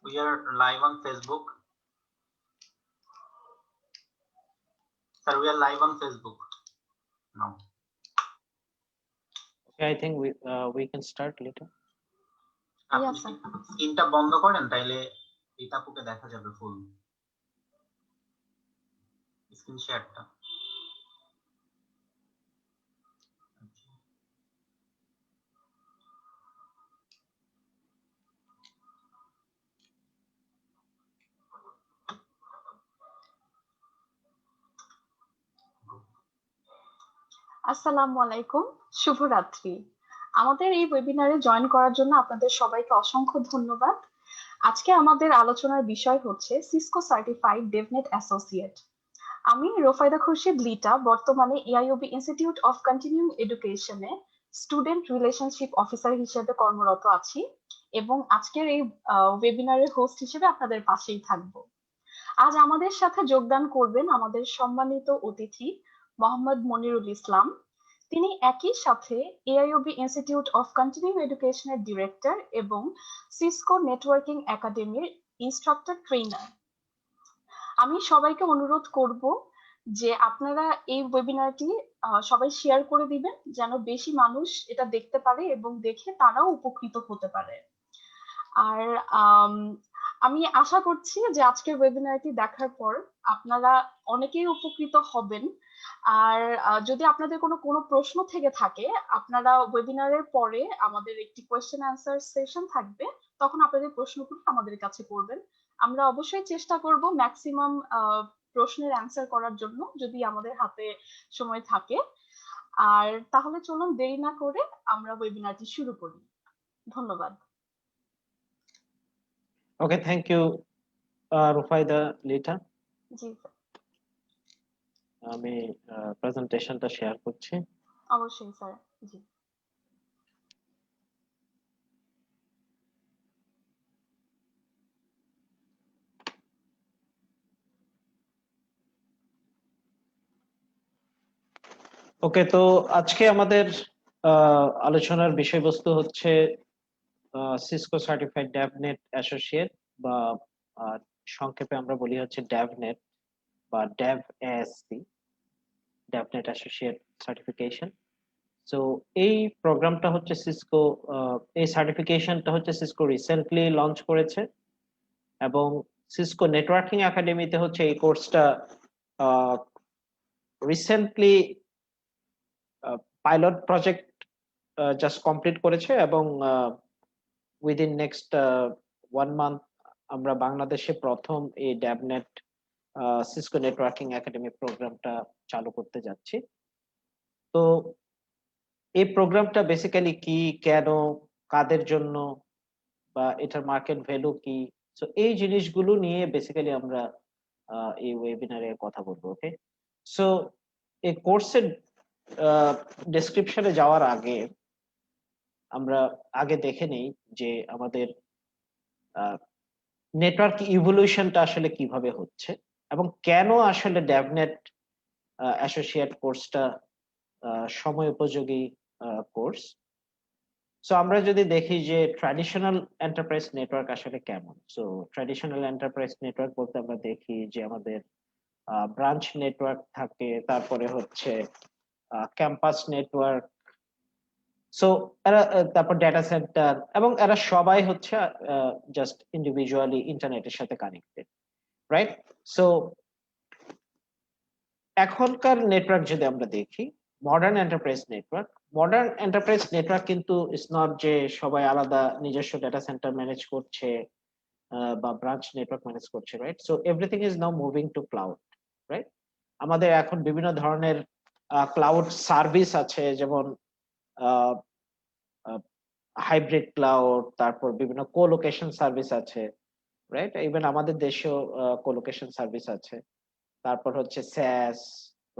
We are live on Facebook. Sir, we are live on Facebook now. Okay, I think we can start later. আপনি স্ক্রিনটা বন্ধ করেন তাইলে ইতাপুকে দেখা যাবে ফুল স্ক্রিন শেয়ারটা। আসসালামু আলাইকুম, শুভরাত্রি। আমাদের এই ওয়েবিনারে জয়েন করার জন্য আপনাদের সবাইকে অসংখ্য ধন্যবাদ। আজকে আমাদের আলোচনার বিষয় হচ্ছে সিসকো সার্টিফাইড ডেভনেট অ্যাসোসিয়েট। আমি রোফায়দা খুরশিদ লিটা বর্তমানে এআইওবি ইনস্টিটিউট অফ কন্টিনিউইং এডুকেশনে স্টুডেন্ট রিলেশনশিপ অফিসার হিসেবে কর্মরত আছি এবং আজকের এই ওয়েবিনারের হোস্ট হিসেবে আপনাদের পাশেই থাকবো। আজ আমাদের সাথে যোগদান করবেন আমাদের সম্মানিত অতিথি মোহাম্মদ মনিরুল ইসলাম। তিনি একই সাথে এআইওবি ইনস্টিটিউট অফ কন্টিনিউইং এডুকেশনের ডিরেক্টর এবং সিসকো নেটওয়ার্কিং একাডেমির ইনস্ট্রাক্টর ট্রেনার। আমি সবাইকে অনুরোধ করব যে আপনারা এই ওয়েবিনারটি সবাই শেয়ার করে দিবেন যেন বেশি মানুষ এটা দেখতে পারে এবং দেখে তারাও উপকৃত হতে পারে। আর আমি আশা করছি যে আজকের ওয়েবিনারটি দেখার পর আপনারা অনেকেই উপকৃত হবেন। আর যদি আপনাদের কোনো প্রশ্ন থেকে থাকে আপনারা ওয়েবিনারের পরে আমাদের একটি কোয়েশ্চেন অ্যান্সার সেশন থাকবে, তখন আপনাদের প্রশ্নগুলো আমাদের কাছে করবেন। আমরা অবশ্যই চেষ্টা করব ম্যাক্সিমাম প্রশ্নের অ্যান্সার করার জন্য যদি আমাদের হাতে সময় থাকে। আর তাহলে চলুন দেরি না করে আমরা ওয়েবিনারটি শুরু করি। ধন্যবাদ। Okay, thank you, Rufaida Lita. জি আমি প্রেজেন্টেশনটা শেয়ার করছি। অবশ্যই স্যার। জি ওকে, তো আজকে আমাদের আলোচনার বিষয়বস্তু হচ্ছে সিসকো সার্টিফাইড ডেভনেট অ্যাসোসিয়েট বা সংক্ষেপে আমরা বলি হচ্ছে ডেভনেট বা Dev ASC, DevNet associate certification. So এই প্রোগ্রামটা হচ্ছে সিসকো, এই সার্টিফিকেশনটা হচ্ছে সিসকো রিসেন্টলি লঞ্চ করেছে এবং সিসকো নেটওয়ার্কিং একাডেমিতে হচ্ছে এই কোর্সটা recently pilot project just complete করেছে এবং উইদিন নেক্সট 1 মান্থ আমরা বাংলাদেশে প্রথম এই ডেভনেট সিসকো নেটওয়ার্কিং একাডেমি প্রোগ্রামটা চালু করতে যাচ্ছি। তো এই প্রোগ্রামটা বেসিক্যালি কি, কেন, কাদের জন্য, বা এটার মার্কেট ভ্যালু কি, সো এই জিনিসগুলো নিয়ে বেসিক্যালি আমরা এই ওয়েবিনারে কথা বলবো। ওকে, সো এই কোর্সের ডেসক্রিপশনে যাওয়ার আগে আমরা আগে দেখে নেই যে আমাদের নেটওয়ার্ক ইভলিউশনটা আসলে কিভাবে হচ্ছে এবং কেন আসলে ডেভনেট অ্যাসোসিয়েট কোর্সটা সময় উপযোগী কোর্স। সো আমরা যদি দেখি যে ট্র্যাডিশনাল এন্টারপ্রাইজ নেটওয়ার্ক আসলে কেমন, সো ট্র্যাডিশনাল এন্টারপ্রাইজ নেটওয়ার্ক বলতে আমরা দেখি যে আমাদের ব্রাঞ্চ নেটওয়ার্ক থাকে, তারপরে হচ্ছে ক্যাম্পাস নেটওয়ার্ক, সো এরা তারপর ডেটা সেন্টার, এবং এরা সবাই হচ্ছে জাস্ট ইন্ডিভিজুয়ালি ইন্টারনেটের সাথে কানেক্টেড, রাইট? সো এখনকার নেটওয়ার্ক যদি আমরা দেখি, মডার্ন এন্টারপ্রাইজ নেটওয়ার্ক কিন্তু ইজ নট যে সবাই আলাদা নিজস্ব ডেটা সেন্টার ম্যানেজ করছে বা ব্রাঞ্চ নেটওয়ার্ক ম্যানেজ করছে, right? So everything is now moving to cloud, right? আমাদের এখন বিভিন্ন ধরনের ক্লাউড সার্ভিস আছে, যেমন হাইব্রিড ক্লাউড, তারপর বিভিন্ন কোলোকেশন সার্ভিস আছে, রাইট? ইভেন আমাদের দেশেও কোলোকেশন সার্ভিস আছে। তারপর হচ্ছে স্যাস,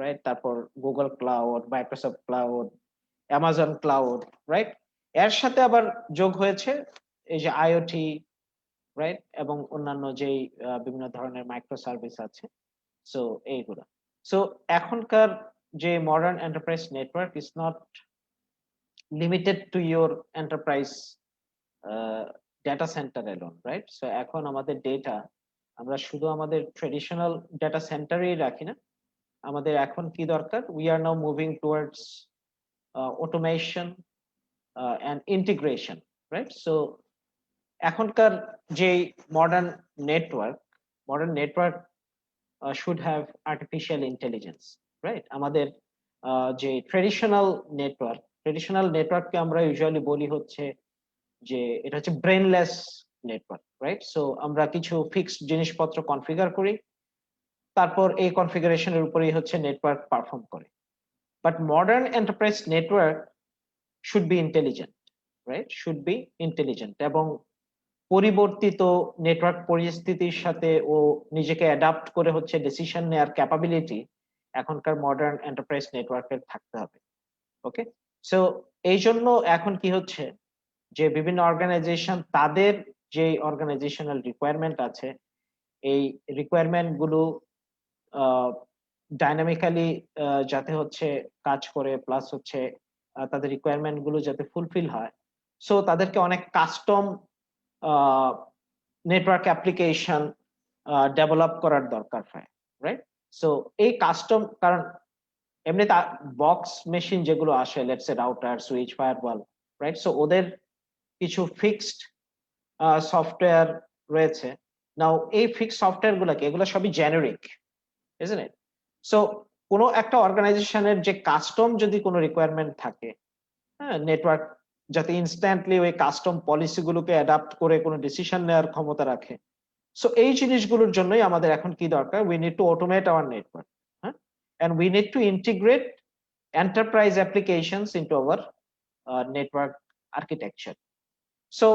রাইট? তারপর Google cloud, Microsoft cloud, Amazon cloud, right? এর সাথে আবার যোগ হয়েছে এই যে আইওটি, রাইট? এবং অন্যান্য যেই বিভিন্ন ধরনের মাইক্রো সার্ভিস আছে, সো এইগুলা। সো এখনকার যে modern enterprise network is not limited to your enterprise data centre alone, right? So এখন আমাদের ডেটা আমরা শুধু আমাদের ট্রেডিশনাল ডেটা সেন্টারেই রাখি না, আমাদের এখন কি দরকার, we are now moving towards automation and integration, right? So এখনকার যে modern network should have artificial intelligence, right? আমাদের যে ট্রেডিশনাল নেটওয়ার্ককে আমরা ইউজুয়ালি বলি হচ্ছে যে এটা হচ্ছে ব্রেনলেস নেটওয়ার্ক, রাইট? সো আমরা কিছু ফিক্সড জিনিসপত্র কনফিগার করি, তারপর এই কনফিগারেশনের উপরেই হচ্ছে নেটওয়ার্ক পারফর্ম করে। But modern enterprise network should be intelligent, right? Should be intelligent এবং পরিবর্তিত নেটওয়ার্ক পরিস্থিতির সাথে ও নিজেকে অ্যাডাপ্ট করে হচ্ছে ডিসিশন নেওয়ার ক্যাপাবিলিটি এখনকার মডার্ন এন্টারপ্রাইজ নেটওয়ার্কের থাকতে হবে। ওকে, সো এই জন্য এখন কি হচ্ছে যে বিভিন্ন অর্গানাইজেশন তাদের যে অর্গানাইজেশনাল রিকোয়ারমেন্ট আছে, এই রিকোয়ারমেন্ট গুলো ডাইনামিক্যালি যাতে হচ্ছে কাজ করে, প্লাস হচ্ছে তাদের রিকোয়ারমেন্ট গুলো যাতে ফুলফিল হয়, সো তাদেরকে অনেক কাস্টম নেটওয়ার্ক অ্যাপ্লিকেশন ডেভেলপ করার দরকার হয়, রাইট? সো এই কাস্টম, কারণ এমনি বক্স মেশিন যেগুলো আসে, let's say router, switch, firewall, right? So ওদের কিছু ফিক্সড সফটওয়্যার রয়েছে। নাও এই ফিক্সড সফটওয়্যার গুলোকে, এগুলো সবই জেনারিক, isn't it? সো কোনো একটা অর্গানাইজেশনের যে কাস্টম যদি কোনো রিকোয়ারমেন্ট থাকে, হ্যাঁ, নেটওয়ার্ক যাতে ইনস্ট্যান্টলি ওই কাস্টম পলিসি গুলোকে অ্যাডাপ্ট করে কোনো ডিসিশন নেওয়ার ক্ষমতা রাখে, সো এই জিনিসগুলোর জন্যই আমাদের এখন কি দরকার, we need to automate our network, হ্যাঁ, and we need to integrate enterprise applications into our network architecture. So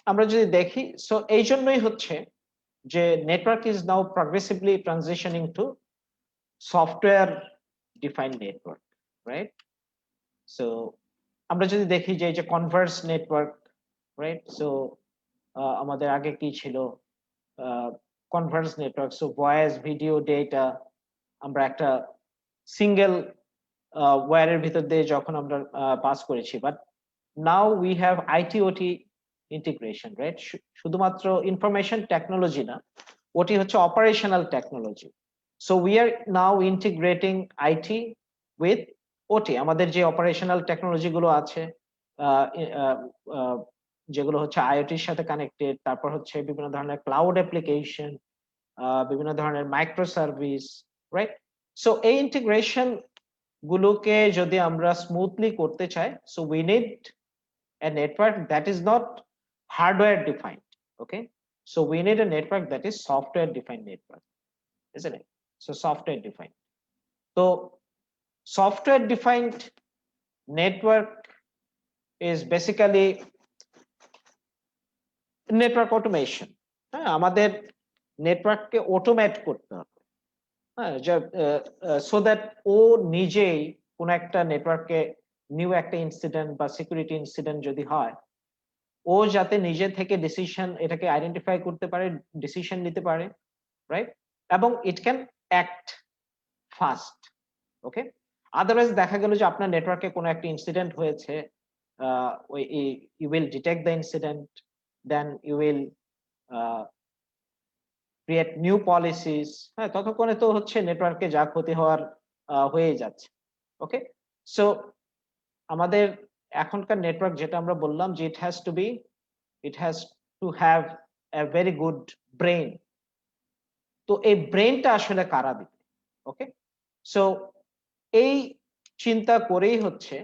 আমরা যদি দেখি, সো এই জন্যই হচ্ছে যে network is now progressively transitioning to software defined network, right? So আমরা যদি দেখি যে এই যে কনভার্স নেটওয়ার্ক, রাইট? সো আমাদের আগে কি ছিল, Converse network, so voice, video, data আমরা একটা সিঙ্গেল ওয়্যারের ভিতর দিয়ে যখন আমরা পাস করেছি, but now we have IT ওটি ইন্টিগ্রেশন, রাইট? শুধুমাত্র ইনফরমেশন টেকনোলজি না, ওটি হচ্ছে operational technology. So we are now integrating IT with ওটি। আমাদের যে অপারেশনাল টেকনোলজি গুলো আছে, যেগুলো হচ্ছে আইওটির সাথে কানেক্টেড, তারপর হচ্ছে বিভিন্ন ধরনের ক্লাউড অ্যাপ্লিকেশন, বিভিন্ন ধরনের মাইক্রো সার্ভিস, রাইট? সো এই ইন্টিগ্রেশন গুলোকে যদি আমরা স্মুথলি করতে চাই, so we need a network that is not hardware defined. Okay, so we need a network that is software defined network, isn't it? So software defined, so software defined network is basically network automation. হ্যাঁ, আমাদের নেটওয়ার্ককে automate করতে হবে, হ্যাঁ, so that ও নিজেই কোন একটা নেটওয়ার্কে নিউ একটা ইনসিডেন্ট বা সিকিউরিটি ইনসিডেন্ট যদি হয়, ও যাতে নিজে থেকে ডিসিশন এটাকে আইডেন্টিফাই করতে পারে, ডিসিশন নিতে পারে, রাইট? এবং it can act fast. Okay, otherwise দেখা গেল যে আপনার নেটওয়ার্কে কোনো একটা ইনসিডেন্ট হয়েছে, you will detect the incident, then you will create new policies, হ্যাঁ, ততক্ষণে তো হচ্ছে নেটওয়ার্কে যা ক্ষতি হওয়ার হয়ে যাচ্ছে। ওকে, সো আমাদের এখনকার নেটওয়ার্ক যেটা আমরা বললাম যে it has to have a very good brain. তো এই ব্রেনটা আসলে কারা দিবে? ওকে, সো এই চিন্তা করেই হচ্ছে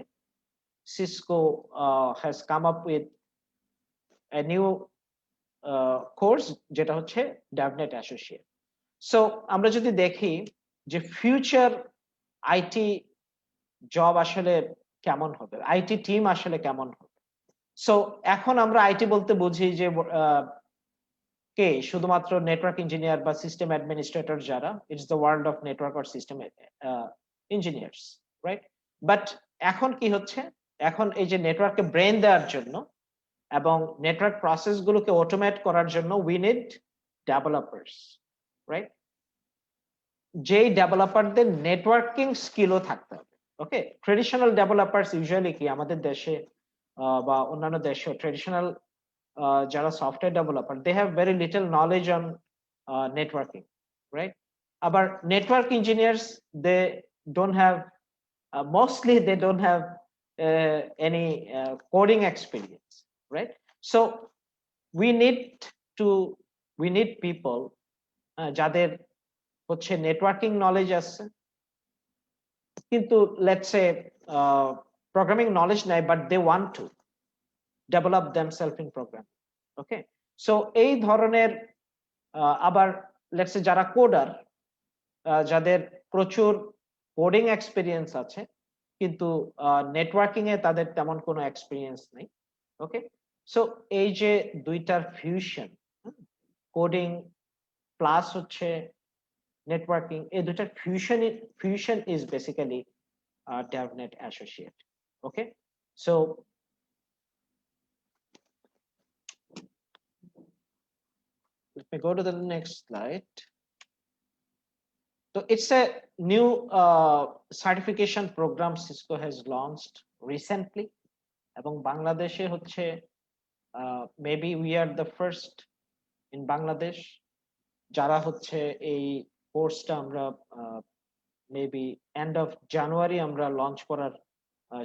Cisco has come up with a new course, যেটা হচ্ছে ডেভনেট অ্যাসোসিয়েট। সো আমরা যদি দেখি যে ফিউচার আইটি জব আসলে কেমন হবে, আইটি টিম আসলে কেমন হবে। সো এখন আমরা আইটি বলতে বুঝি যে কে শুধুমাত্র নেটওয়ার্ক ইঞ্জিনিয়ার বা সিস্টেম অ্যাডমিনিস্ট্রেটর, যারা it's the world of network or system engineers, right? But এখন কি হচ্ছে, এখন এই যে নেটওয়ার্কে ব্রেন দেওয়ার জন্য এবং নেটওয়ার্ক প্রসেস গুলোকে অটোমেট করার জন্য উই নিড ডেভেলপার্স, রাইট? যেই ডেভেলপারদের নেটওয়ার্কিং স্কিলও থাকতে হবে। ওকে, ট্রেডিশনাল ডেভেলপার্স ইউজুয়ালি কি আমাদের দেশে বা অন্যান্য দেশে ট্রেডিশনাল যারা software developer they have very little knowledge on networking, right? আবার network engineers they don't have mostly they don't have any coding experience, right? So we need to we need people যাদের হচ্ছে networking knowledge আছে কিন্তু let's say programming knowledge নাই, but they want to develop themselves in program. Okay, so এই ধরনের আবার let's say যারা coder, যাদের প্রচুর কোডিং এক্সপিরিয়েন্স আছে কিন্তু নেটওয়ার্কিং এ তাদের তেমন কোনো এক্সপিরিয়েন্স নেই। ওকে, সো এই যে দুইটার ফিউশন, কোডিং প্লাস হচ্ছে নেটওয়ার্কিং, এই দুইটার fusion is basically DevNet Associate. Okay, so let me go to the next slide. So it's a new certification program Cisco has launched recently, এবং বাংলাদেশে হচ্ছে maybe we are the first in Bangladesh যারা হচ্ছে এই কোর্সটা আমরা maybe end of January আমরা launch করার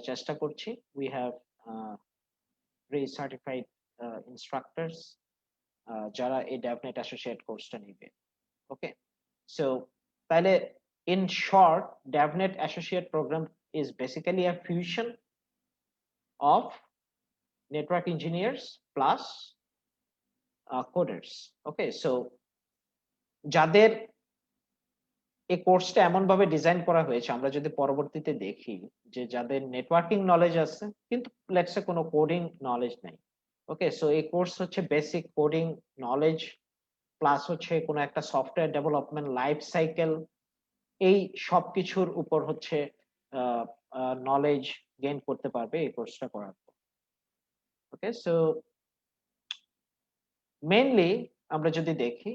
চেষ্টা করছি। We have pre-certified instructors যারা এই DevNet Associate কোর্সটা নেবে। ওকে, সো তাহলে in short, DevNet Associate program is basically a fusion of network engineers plus coders. Okay, so যাদের এই কোর্সটা এমন ভাবে ডিজাইন করা হয়েছে, আমরা যদি পরবর্তীতে দেখি যে যাদের নেটওয়ার্কিং নলেজ আছে কিন্তু লেটস সে কোনো কোডিং নলেজ নাই। ওকে, সো এই কোর্স হচ্ছে বেসিক কোডিং নলেজ প্লাস হচ্ছে কোনো একটা সফটওয়্যার ডেভেলপমেন্ট লাইফ সাইকেল, এই সবকিছুর উপর হচ্ছে নলেজ গেইন করতে পারবে এই কোর্সটা করার পর। ওকে, সো মেইনলি আমরা যদি দেখি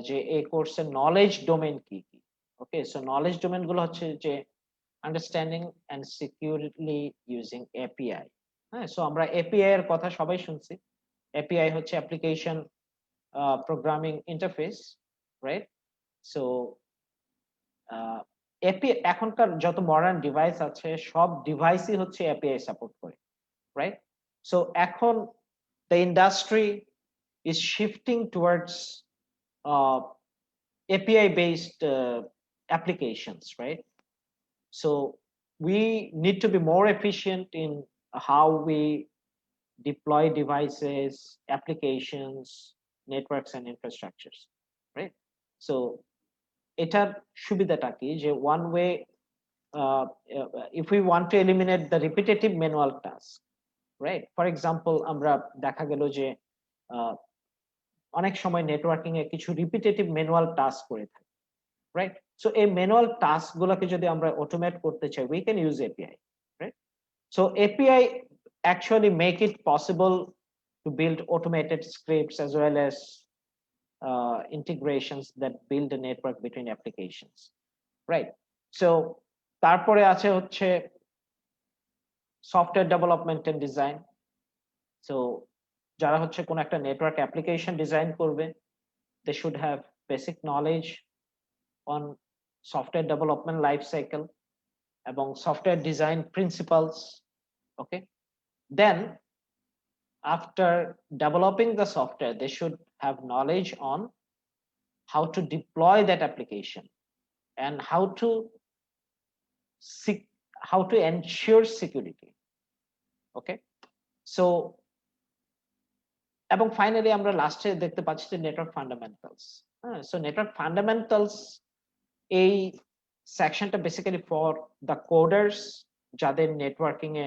যে এই কোর্সের নলেজ ডোমেন কি কি। ওকে, সো নলেজ ডোমেন গুলো হচ্ছে যে understanding and securely using API. হ্যাঁ, সো আমরা এপিআই এর কথা সবাই শুনছি। এপিআই হচ্ছে application programming interface, right? So API এখনকার যত মডার্ন ডিভাইস আছে সব ডিভাইসই হচ্ছে এপিআই সাপোর্ট করে, রাইট? সো এখন the industry is shifting towards API-based applications, right? So we need to be more efficient in how we deploy devices, applications, networks, and infrastructures, right? So এটার সুবিধাটা কি যে one way, if we want to eliminate the repetitive manual task, right? For example, আমরা দেখা গেল যে অনেক সময় নেটওয়ার্কিং এ কিছু রিপিটেটিভ ম্যানুয়াল টাস্ক করে থাকি, রাইট? সো এই ম্যানুয়াল টাস্ক গুলোকে যদি আমরা অটোমেট করতে চাই, we can use API, right? So API actually make it possible to build automated scripts as well as integrations that build a network between applications, right? So তারপরে আছে হচ্ছে software development and design. So যারা হচ্ছে কোন একটা network application design করবে, they should have basic knowledge on software development life cycle এবং software design principles. Okay, then after developing the software they should have knowledge on how to deploy that application and how to ensure security. Okay, so এবং finally আমরা লাস্টে দেখতে পাচ্ছি যে network fundamentals. হ্যাঁ, so network fundamentals এই সেকশনটা basically for the coders যাদের নেটওয়ার্কিং এ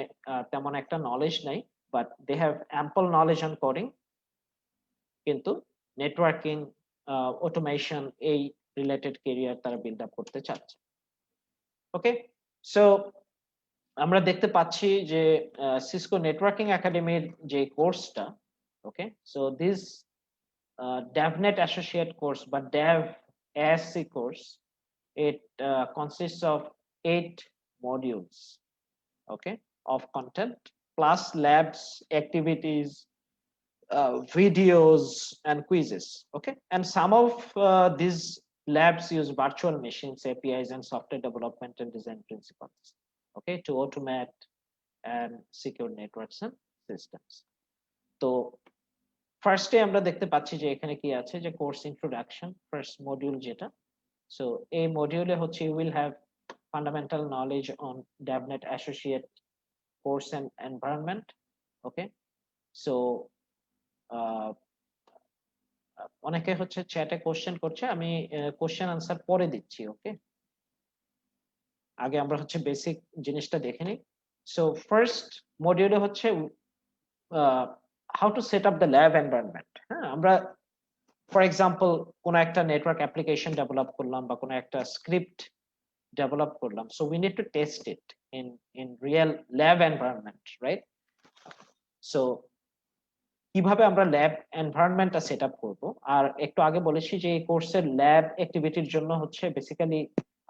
তেমন একটা নলেজ নাই, but they have ample knowledge on coding, কিন্তু নেটওয়ার্কিং অটোমেশন এই রিলেটেড ক্যারিয়ার তারা বিল্ড আপ করতে চাচ্ছে। ওকে, সো আমরা দেখতে পাচ্ছি যে সিসকো নেটওয়ার্কিং একাডেমির যে কোর্সটা, okay, so this DevNet Associate course, but Dev ASC course, it consists of 8 modules, okay, of content plus labs, activities, videos, and quizzes. Okay, and some of these labs use virtual machines, APIs, and software development and design principles, okay, to automate and secure networks and systems. তো ফার্স্টে আমরা দেখতে পাচ্ছি যে এখানে কি আছে, যে কোর্স ইন্ট্রোডাকশন ফার্স্ট মডিউল যেটা। সো এই মডিউলে হচ্ছে you will have fundamental knowledge on DevNet associate course and environment. Okay, so অনেকে হচ্ছে চ্যাটে কোশ্চেন করছে, আমি কোশ্চেন আনসার পরে দিচ্ছি। ওকে, আগে আমরা হচ্ছে বেসিক জিনিসটা দেখে নিই। সো ফার্স্ট মডিউলে হচ্ছে how to set up the lab environment. হ্যাঁ, আমরা ফর এক্সাম্পল কোন একটা নেটওয়ার্ক অ্যাপ্লিকেশন ডেভেলপ করলাম বা কোন একটা স্ক্রিপ্ট ডেভেলপ করলাম, so we need to test it in real lab environment, right? So কিভাবে আমরা ল্যাব এনভায়রনমেন্টটা সেট আপ করবো, আর একটু আগে বলেছি যে এই কোর্সের ল্যাব অ্যাক্টিভিটির জন্য হচ্ছে বেসিক্যালি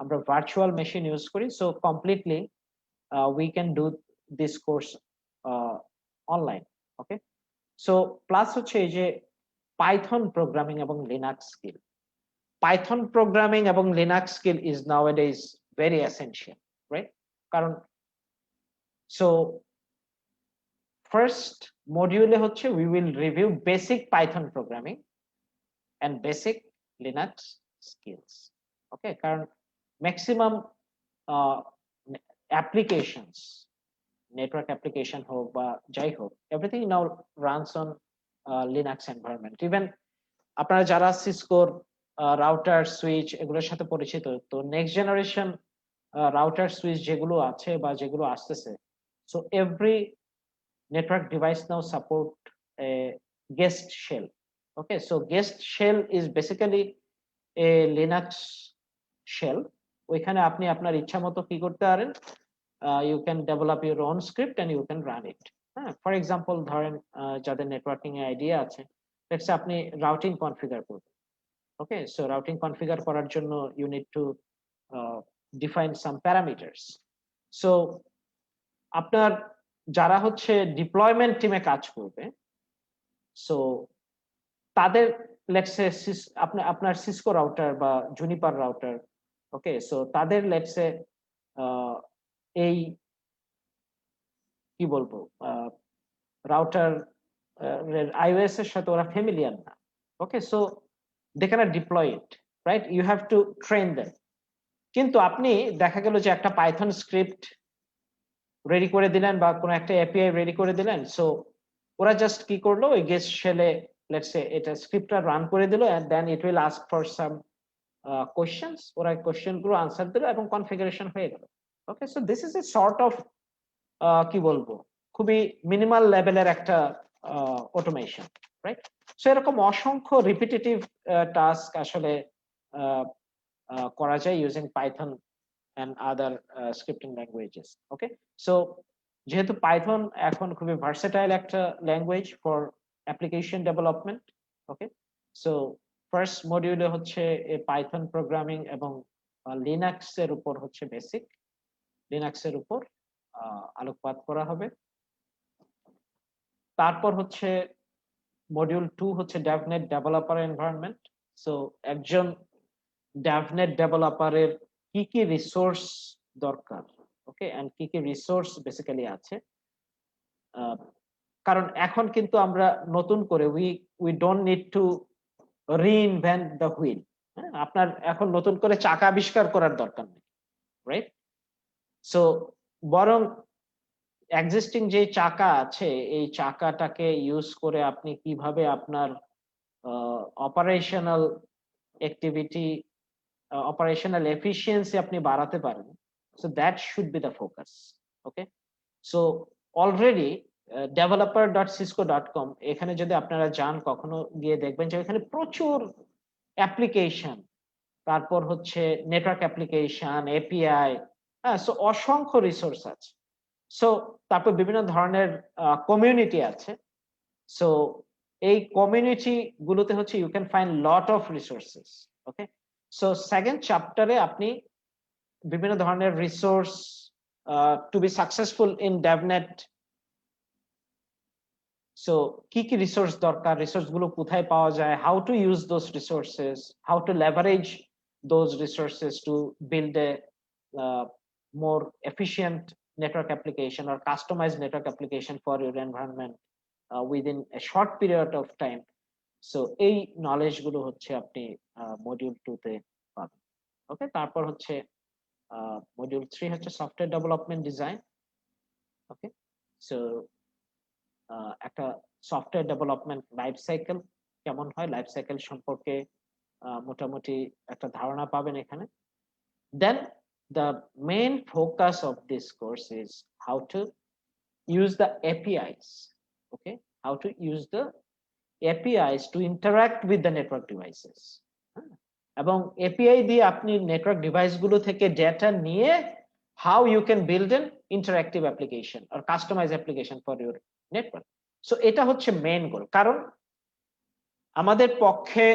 আমরা ভার্চুয়াল মেশিন ইউজ করি। So completely we can do this course online. Okay, so plus হচ্ছে এই যে পাইথন প্রোগ্রামিং এবং লিনাক্স স্কিল। পাইথন প্রোগ্রামিং এবং Linux skill is nowadays very essential, right? কারণ সো ফার্স্ট মডিউলে হচ্ছে we will review basic Python programming and basic Linux skills. Okay, কারণ maximum applications, network application হোক বা যাই হোক, everything now runs on Linux environment. Even আপনারা যারা সিসকোর রাউটার সুইচ এগুলোর সাথে পরিচিত, তো নেক্সট জেনারেশন রাউটার সুইচ যেগুলো আছে বা যেগুলো আসতেছে, so every network device now support a guest shell. Okay, so guest shell is basically a Linux shell. ওইখানে আপনি আপনার ইচ্ছা মতো কি করতে পারেন, you can develop your own script and you can run it. হ্যাঁ, ফর এক্সাম্পল ধরেন যাদের নেটওয়ার্কিং এ আইডিয়া আছে, লেটস সে আপনি রাউটিং কনফিগার করবেন। ওকে, সো রাউটিং কনফিগার করার জন্য you need to define some parameters. So আপনার যারা হচ্ছে ডিপ্লয়মেন্ট টিমে কাজ করবে, সো তাদের লেটস সে আপনার সিসকো রাউটার বা জুনিপার রাউটার, ওকে, সো তাদের লেটস সে এই কি বলবো রাউটার আইওএস এর সাথে ওরা ফ্যামিলিয়ার না। Okay, so they can't deploy it, right? You have to train them. কিন্তু আপনি দেখা গেল যে একটা পাইথন স্ক্রিপ্ট রেডি করে দিলেন বা কোনো একটা এপিআই রেডি করে দিলেন, সো ওরা জাস্ট কি করলো, ওই গেস্ট শেলে লেটস সে এটা স্ক্রিপ্টটা রান করে দিল and then it will ask for some questions, ওরা কোশ্চেন গুলো আনসার দিল এবং কনফিগারেশন হয়ে গেল। Okay, so this is a sort of কি বলবো, খুবই মিনিমাল লেভেলের একটা অটোমেশন, রাইট? সো এরকম অসংখ্য রিপিটেটিভ টাস্ক আসলে করা যায় using Python and other scripting languages. Okay, so যেহেতু পাইথন এখন খুবই ভার্সেটাইল একটা language for application development. Okay, so first মডিউলে হচ্ছে পাইথন প্রোগ্রামিং এবং লিনাক্স এর উপর হচ্ছে বেসিক লিনাক্স এর উপর আলোকপাত করা হবে। তারপর হচ্ছে মডিউল 2 হচ্ছে DevNet ডেভেলপার এনভায়রনমেন্ট। সো একজন DevNet ডেভেলপারের কি কি রিসোর্স দরকার, ওকে, এন্ড কি কি রিসোর্স বেসিক্যালি আছে, কারণ এখন কিন্তু আমরা নতুন করে we don't need two reinvent the wheel. আপনার এখন নতুন করে চাকা আবিষ্কার করার দরকার নেই, রাইট? সো বরং এক্সিস্টিং যে চাকা আছে এই চাকাটাকে ইউজ করে আপনি কিভাবে আপনার অপারেশনাল অ্যাক্টিভিটি, operational efficiency আপনি বাড়াতে পারেন, so that should be the focus. Okay, so already developer.cisco.com এখানে যদি আপনারা যান কখনো গিয়ে দেখবেন যে এখানে প্রচুর অ্যাপ্লিকেশন, তারপর হচ্ছে নেটওয়ার্ক অ্যাপ্লিকেশন, এপিআই, সো অসংখ্য রিসোর্স আছে। সো তারপর বিভিন্ন ধরনের কমিউনিটি আছে। সো এই কমিউনিটি গুলোতে হচ্ছে you can find lot of resources. Okay, so second চ্যাপ্টারে আপনি বিভিন্ন ধরনের resource to be successful in DevNet so কি কি রিসোর্স দরকার, রিসোর্স গুলো কোথায় পাওয়া যায়, how to use those resources, how to leverage those resources to build a more efficient network application or customized network application for your environment within a short period of time. So এই knowledge গুলো হচ্ছে আপনি module 2 তে পাবেন। ওকে, তারপর হচ্ছে module 3 হচ্ছে software development design. ওকে, so একটা সফটওয়্যার ডেভেলপমেন্ট লাইফ সাইকেল কেমন হয়, লাইফ সাইকেল সম্পর্কে মোটামুটি একটা ধারণা পাবেন এখানে। Then the main focus of this course is how to use the APIs. Okay, how to use the APIs to interact with the network devices. এবং API দিয়ে আপনি নেটওয়ার্ক ডিভাইস গুলো থেকে ডেটা নিয়ে how you can build an interactive application or customized application for your network. So এটা হচ্ছে main গোল। কারণ আমাদের পক্ষে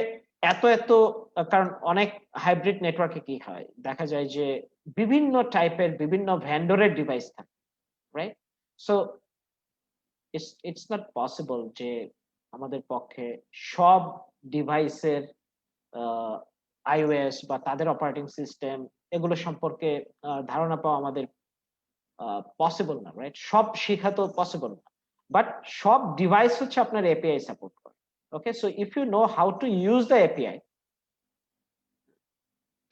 কারণ অনেক হাইব্রিড নেটওয়ার্কে কি হয়, দেখা যায় যে বিভিন্ন টাইপের বিভিন্ন ভেন্ডরের ডিভাইস থাকে, right? So it's not possible যে আমাদের পক্ষে সব ডিভাইসের iOS বা তাদের অপারেটিং সিস্টেম এগুলো সম্পর্কে ধারণা পাওয়া আমাদের পসিবল না, রাইট? সব শেখা তো পসিবল না, বাট সব ডিভাইস হচ্ছে আপনার এপিআই সাপোর্ট করে। Okay, so if you know how to use the API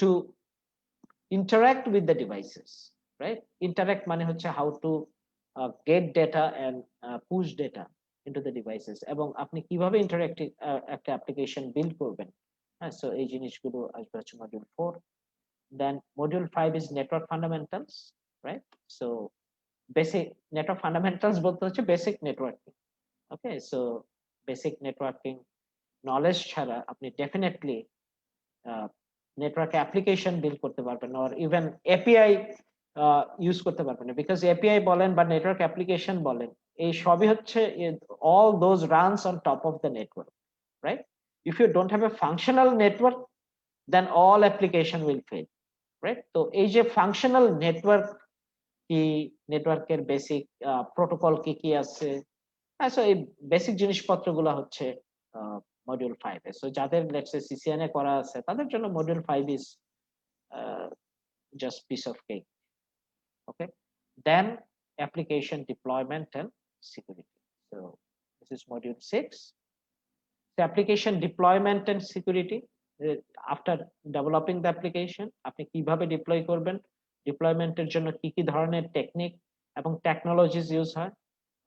to interact with the devices, right? Interact মানে হচ্ছে how to get data and push data into the devices, এবং আপনি কিভাবে interactive একটা application build করবেন। হ্যাঁ, so এই জিনিসগুলো আসবে হচ্ছে module 4। Then module 5 is network fundamentals, right? So basic network fundamentals বলতে হচ্ছে basic networking. Okay, so basic networking knowledge ছাড়া আপনি ডেফিনেটলি নেটওয়ার্ক অ্যাপ্লিকেশন বিল্ড করতে পারবেন না, অর ইভেন এপিআই ইউজ করতে পারবেন না, বিকজ এপিআই বলেন বা নেটওয়ার্ক অ্যাপ্লিকেশন বলেন, এই সবই হচ্ছে all those runs on top of the network, right? If you don't have a functional network, then all application will fail, right? তো এই যে ফাংশনাল নেটওয়ার্ক কি, নেটওয়ার্কের বেসিক প্রোটোকল কি কি আছে, সো এই বেসিক জিনিসপত্রগুলো হচ্ছে মডিউল 5 এ। সো যাদের লেটস সে সিসিএনএ করা আছে তাদের জন্য module 5 is just piece of cake. Okay, then application deployment and security. So this is module 6। So application deployment and security, after developing the application আপনি কিভাবে ডিপ্লয় করবেন, ডিপ্লয়মেন্টের জন্য কি কি ধরনের টেকনিক এবং টেকনোলজিস ইউজ হয়,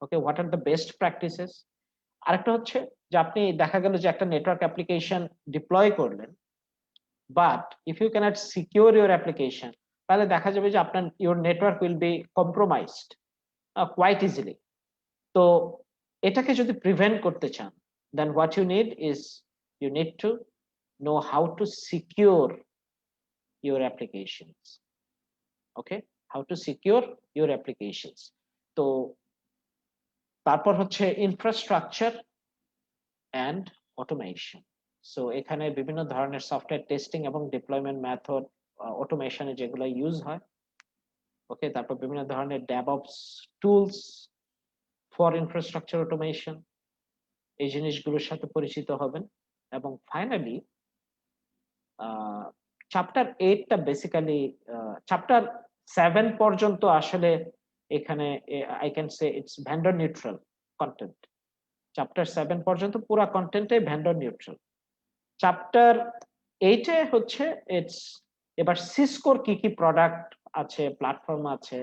okay, what are the best practices. আরেকটা হচ্ছে যে আপনি দেখা গেল যে একটা নেটওয়ার্ক অ্যাপ্লিকেশন ডিপ্লয় করলেন, but if you can't secure your application, তাহলে দেখা যাবে যে আপনার your network will be compromised quite easily. তো এটাকে যদি প্রিভেন্ট করতে চান, then what you need is you need to know how to secure your applications. Okay, how to secure your applications. তো তারপর হচ্ছে ইনফ্রাস্ট্রাকচার অ্যান্ড অটোমেশন। সো এখানে বিভিন্ন ধরনের সফটওয়্যার টেস্টিং এবং ডিপ্লয়মেন্ট মেথড অটোমেশনে যেগুলো ইউজ হয়। ওকে, তারপর বিভিন্ন ধরনের DevOps tools for infrastructure automation, এই জিনিসগুলোর সাথে পরিচিত হবেন। এবং ফাইনালি চ্যাপ্টার 8টা বেসিক্যালি চ্যাপ্টার 7 পর্যন্ত আসলে এখানে I can say it's vendor neutral content. Chapter 7 পর্যন্ত পুরো কন্টেন্টে ভেন্ডর নিউট্রাল। চ্যাপ্টার 8 হচ্ছে ইটস এবার সিসকোর কি কি প্রোডাক্ট আছে, প্ল্যাটফর্ম আছে,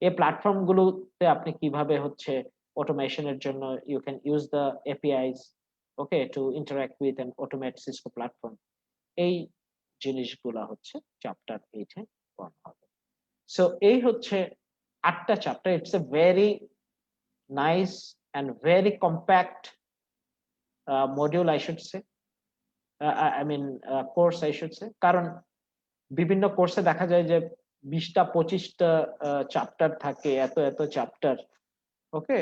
এই প্ল্যাটফর্ম গুলোতে আপনি কিভাবে হচ্ছে অটোমেশনের জন্য you can use the APIs, okay, to interact with and automate Cisco platform. এই জিনিসগুলা হচ্ছে চ্যাপ্টার 8 পড়া হবে। সো এই হচ্ছে 8টা chapter. It's a very nice and very compact module, I should say. I mean course, I should say. কারণ বিভিন্ন কোর্সে দেখা যায় যে 20টা 25টা চ্যাপ্টার থাকে, এত চ্যাপ্টার, ওকে,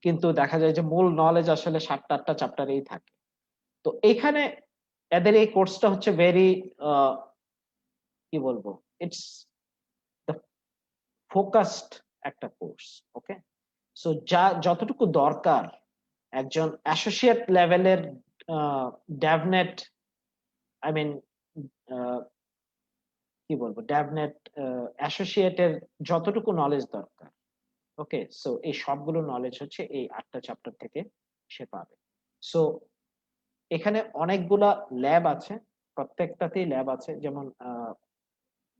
কিন্তু দেখা যায় যে মূল নলেজ আসলে 7টা 8টা চ্যাপ্টারেই থাকে। তো এখানে এদের এই কোর্সটা হচ্ছে ভেরি কি বলবো, ইটস দ্য ফোকাসড একটা কোর্স। ওকে, সো যতটুকু দরকার একজন অ্যাসোসিয়েট লেভেলের ডেভনেট, আই মিন কি বলবো, ডেভনেট অ্যাসোসিয়েটের যতটুকু নলেজ দরকার, ওকে, সো এই সবগুলো নলেজ হচ্ছে এই 8টা চ্যাপ্টার থেকে সে পাবে। সো এখানে অনেকগুলা ল্যাব আছে, প্রত্যেকটাতেই ল্যাব আছে, যেমন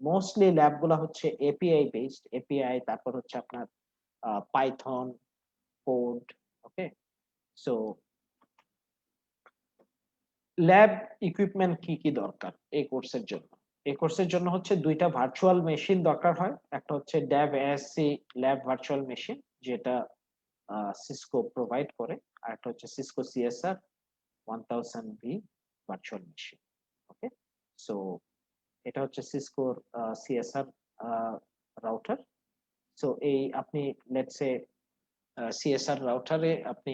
মোস্টলি ল্যাবগুলো হচ্ছে এপিআই বেসড, এপিআই, তারপর হচ্ছে আপনার পাইথন কোড, ওকে। সো ল্যাব ইকুইপমেন্ট কি কি দরকার এই কোর্সের জন্য? এই কোর্সের জন্য হচ্ছে 2টা ভার্চুয়াল মেশিন দরকার হয়। একটা হচ্ছে Dev ASC lab virtual machine, যেটা সিসকো প্রোভাইড করে, আর একটা হচ্ছে Cisco CSR 1000V virtual machine, okay. So এটা হচ্ছে সিসকোর সিএসআর রাউটার। সো এই আপনি লেটস সে সিএসআর রাউটারে আপনি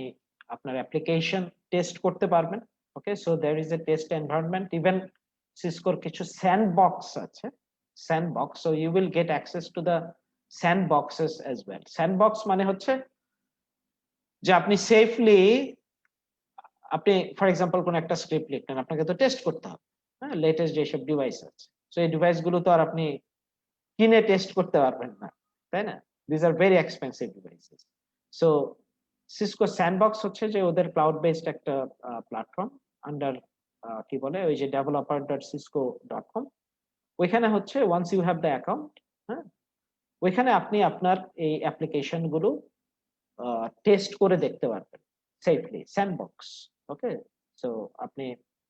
আপনার অ্যাপ্লিকেশন টেস্ট করতে পারবেন, okay. So there is a test environment, even সিসকোর কিছু স্যান্ডবক্স আছে, sandbox, so you will get access to the sandboxes as well. Sandbox মানে হচ্ছে যে আপনি সেফলি, আপনি ফর এক্সাম্পল কোন একটা স্ক্রিপ্ট লিখলেন, আপনাকে তো টেস্ট করতে হবে, হ্যাঁ, লেটেস্ট যেসব ডিভাইস আছে। সো এই ডিভাইস গুলো তো আর আপনি কিনে টেস্ট করতে পারবেন না, তাই না? This are very expensive devices. So Cisco sandbox হচ্ছে যে ওদের ক্লাউড বেসড একটা প্ল্যাটফর্ম, আন্ডার কি বলে ওই যে developer.cisco.com। ওইখানে হচ্ছে once you have the account, হ্যাঁ, ওইখানে আপনি আপনার এই অ্যাপ্লিকেশন গুলো টেস্ট করে দেখতে পারবেন সেফলি, স্যান্ডবক্স, ওকে। সো আপনি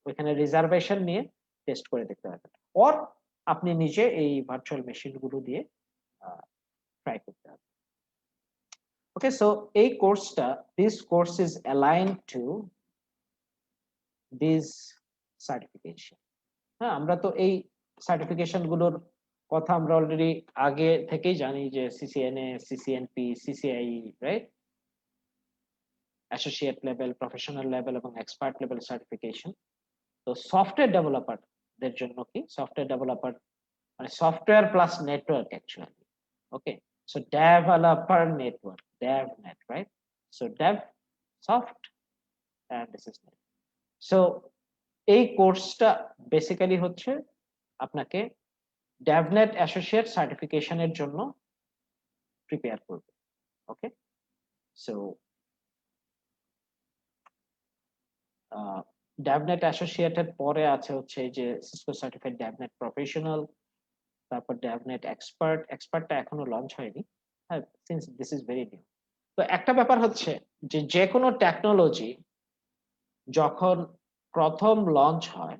ওইখানে রিজার্ভেশন নিয়ে টেস্ট করে দেখতে পারবেন, অর আপনি নিজে এই ভার্চুয়াল মেশিন গুলো দিয়ে ট্রাই করতে পারবেন। ওকে, সো এই কোর্সটা, this course is aligned to this certification. হ্যাঁ, আমরা তো এই সার্টিফিকেশন গুলোর কথা আমরা অলরেডি আগে থেকেই জানি, যে CCNA, CCNP, CCIE, right, associate level, professional level এবং এক্সপার্ট লেভেল সার্টিফিকেশন। তো সফটওয়্যার ডেভেলপারদের জন্য কি, সফটওয়্যার ডেভেলপার মানে software plus network actually, okay. So developer network, DevNet, right? So dev, soft, and this is net. So এই কোর্সটা basically হচ্ছে আপনাকে DevNet অ্যাসোসিয়েট সার্টিফিকেশনের জন্য প্রিপেয়ার করবে, ওকে। সো DevNet অ্যাসোসিয়েটের পরে আছে হচ্ছে যে সিসকো সার্টিফাইড DevNet প্রফেশনাল, তারপর DevNet এক্সপার্ট। এক্সপার্টটা এখনো লঞ্চ হয়নি, হ্যাঁ, since this is very new. তো একটা ব্যাপার হচ্ছে যে কোনো টেকনোলজি যখন প্রথম লঞ্চ হয়,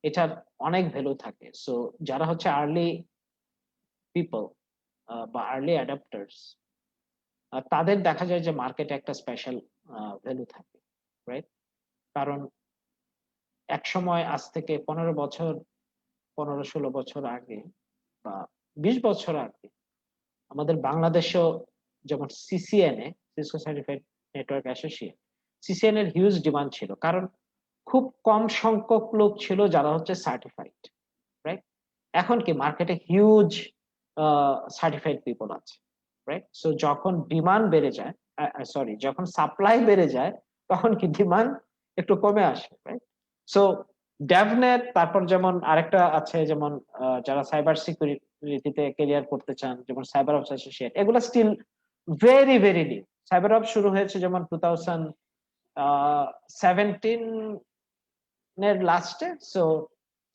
এটার অনেক ভ্যালু থাকে। সো যারা হচ্ছে আর্লি পিপল বা আর্লি অ্যাডাপ্টার্স, তাদের দেখা যায় যে মার্কেটে একটা স্পেশাল ভ্যালু থাকে, রাইট? কারণ এক সময়, আজ থেকে 15 বছর, 15-16 বছর আগে বা 20 বছর আগে, আমাদের বাংলাদেশেও যেমন CCNA, Cisco certified network associate, CCN এর হিউজ ডিমান্ড ছিল, কারণ খুব কম সংখ্যক লোক ছিল যারা হচ্ছে সার্টিফাইড, রাইট? এখন কি মার্কেটে হিউজ সার্টিফাইড পিপল আছে, রাইট? সো যখন ডিমান্ড বেড়ে যায়, সরি, যখন সাপ্লাই বেড়ে যায়, তখন কি ডিমান্ড একটু কমে আসে, রাইট? সো ডেভনেট, তারপর যেমন আরেকটা আছে, যেমন যারা সাইবার সিকিউরিটিতে ক্যারিয়ার করতে চান, যেমন সাইবার অপস অ্যাসোসিয়েট, এগুলো still very very new. Cyber ops শুরু হয়েছে যেমন 2017 এর লাস্টে, so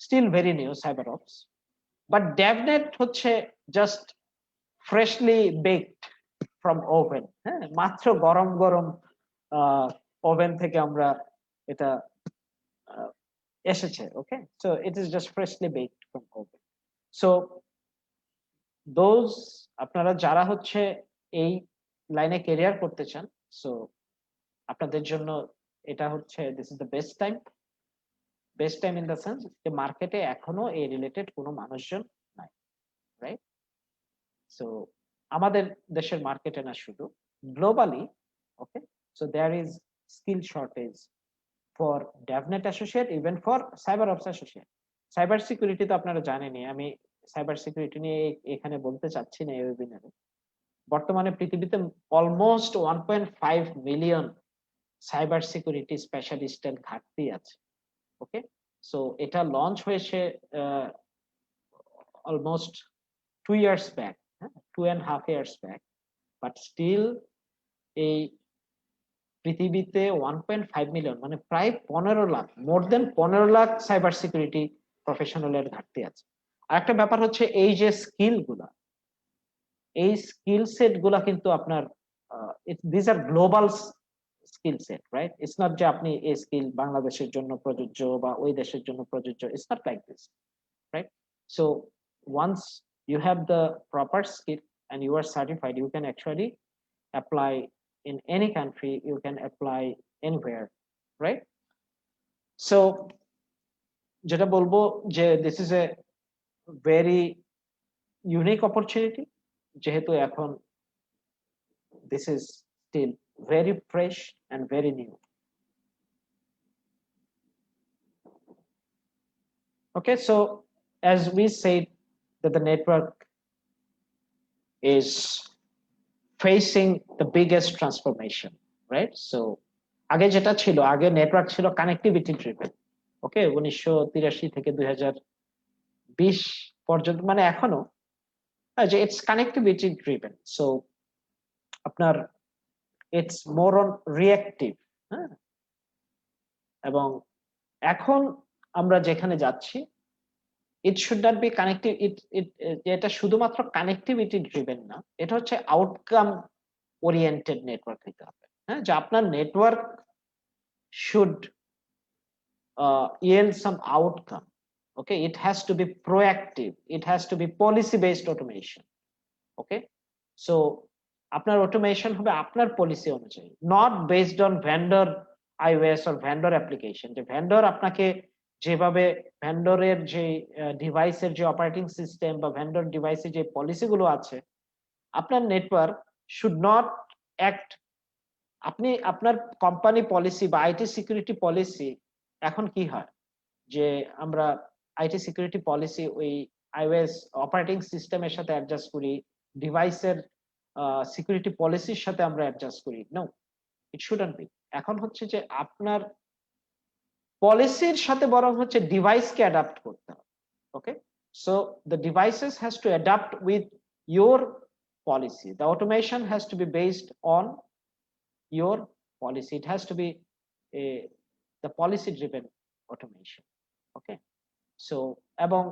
still very new cyber ops. But DevNet হচ্ছে just freshly baked from oven, হ্যাঁ, মাত্র গরম গরম ওভেন থেকে আমরা এটা এসেছে, okay. So it is just freshly baked from oven. So those, আপনারা যারা হচ্ছে এই লাইনে ক্যারিয়ার করতে চান, সো আপনাদের জন্য এটা হচ্ছে this is the best time. Best time in the sense যে মার্কেটে এখনো এই রিলেটেড কোনো মানুষজন নাই, রাইট? সো আমাদের দেশের মার্কেটে না, শুধু globally, okay. So there is skill shortage for DevNet associate, even for cyber ops associate. Cyber security তো আপনারা জানেনই, আমি সাইবার সিকিউরিটি নিয়ে এখানে বলতে চাচ্ছি না এই ওয়েবিনারে। বর্তমানে পৃথিবীতে অলমোস্ট 1.5 মিলিয়ন সাইবার সিকিউরিটি স্পেশালিস্টের ঘাটতি আছে। ওকে, সো এটা লঞ্চ হয়েছে almost 2 years back, 2.5 years back, but still এই পৃথিবীতে 1.5 মিলিয়ন মানে প্রায় 15 lakh, more than 15 lakh cyber security প্রফেশনালের ঘাটতি আছে। আর একটা ব্যাপার হচ্ছে এই যে স্কিল গুলা, এই স্কিল সেট গুলা কিন্তু আপনার this are global skill set, right? It's not যে আপনি এই স্কিল বাংলাদেশের জন্য প্রযোজ্য বা ওই দেশের জন্য প্রযোজ্য, it's not like this, right? So once you have the proper skill and you are certified, you can actually apply in any country, you can apply anywhere, right? So যেটা বলবো যে this is a very unique opportunity, যেহেতু এখন this is still very fresh and very new. Okay, so as we said that the network is facing the biggest transformation, right? So আগে যেটা ছিল, আগে network ছিল কানেক্টিভিটি ড্রিভেন। ওকে, 1983 থেকে 2020 পর্যন্ত, মানে এখনো যে ইটস কানেক্টিভিটি ড্রিভেন। সো আপনার ইটস মোর অন রিঅ্যাক্টিভ, হ্যাঁ। এবং এখন আমরা যেখানে যাচ্ছি, it should not be connective, এটা শুধুমাত্র কানেক্টিভিটি ড্রিভেন না, এটা হচ্ছে আউটকাম ওরিয়েন্টেড নেটওয়ার্ক হতে হবে, হ্যাঁ। যে আপনার network should yield some outcome. Okay, it has to be proactive, it has to be policy based automation. Okay, so আপনার automation হবে আপনার পলিসি অনুযায়ী, not based on vendor iOS or vendor application। যে ভেন্ডর আপনাকে যেভাবে ভেন্ডরের যে ডিভাইসের যে অপারেটিং সিস্টেম বা ভেন্ডর ডিভাইসে যে পলিসি গুলো আছে, আপনার নেটওয়ার্ক শুড নট অ্যাক্ট। আপনি আপনার কোম্পানি পলিসি বা আইটি সিকিউরিটি পলিসি, এখন কি হয় যে আমরা আইটি সিকিউরিটি পলিসি ওই আইওএস অপারেটিং সিস্টেমের সাথে অ্যাডজাস্ট করি, ডিভাইসের সিকিউরিটি পলিসির সাথে আমরা অ্যাডজাস্ট করি। No, it shouldn't be. এখন হচ্ছে যে আপনার পলিসির সাথে বরং হচ্ছে ডিভাইসকে অ্যাডাপ্ট করতে হবে। Okay, so the devices has to adapt with your policy, the automation has to be based on your policy, it has to be the policy driven automation. Okay, so এবং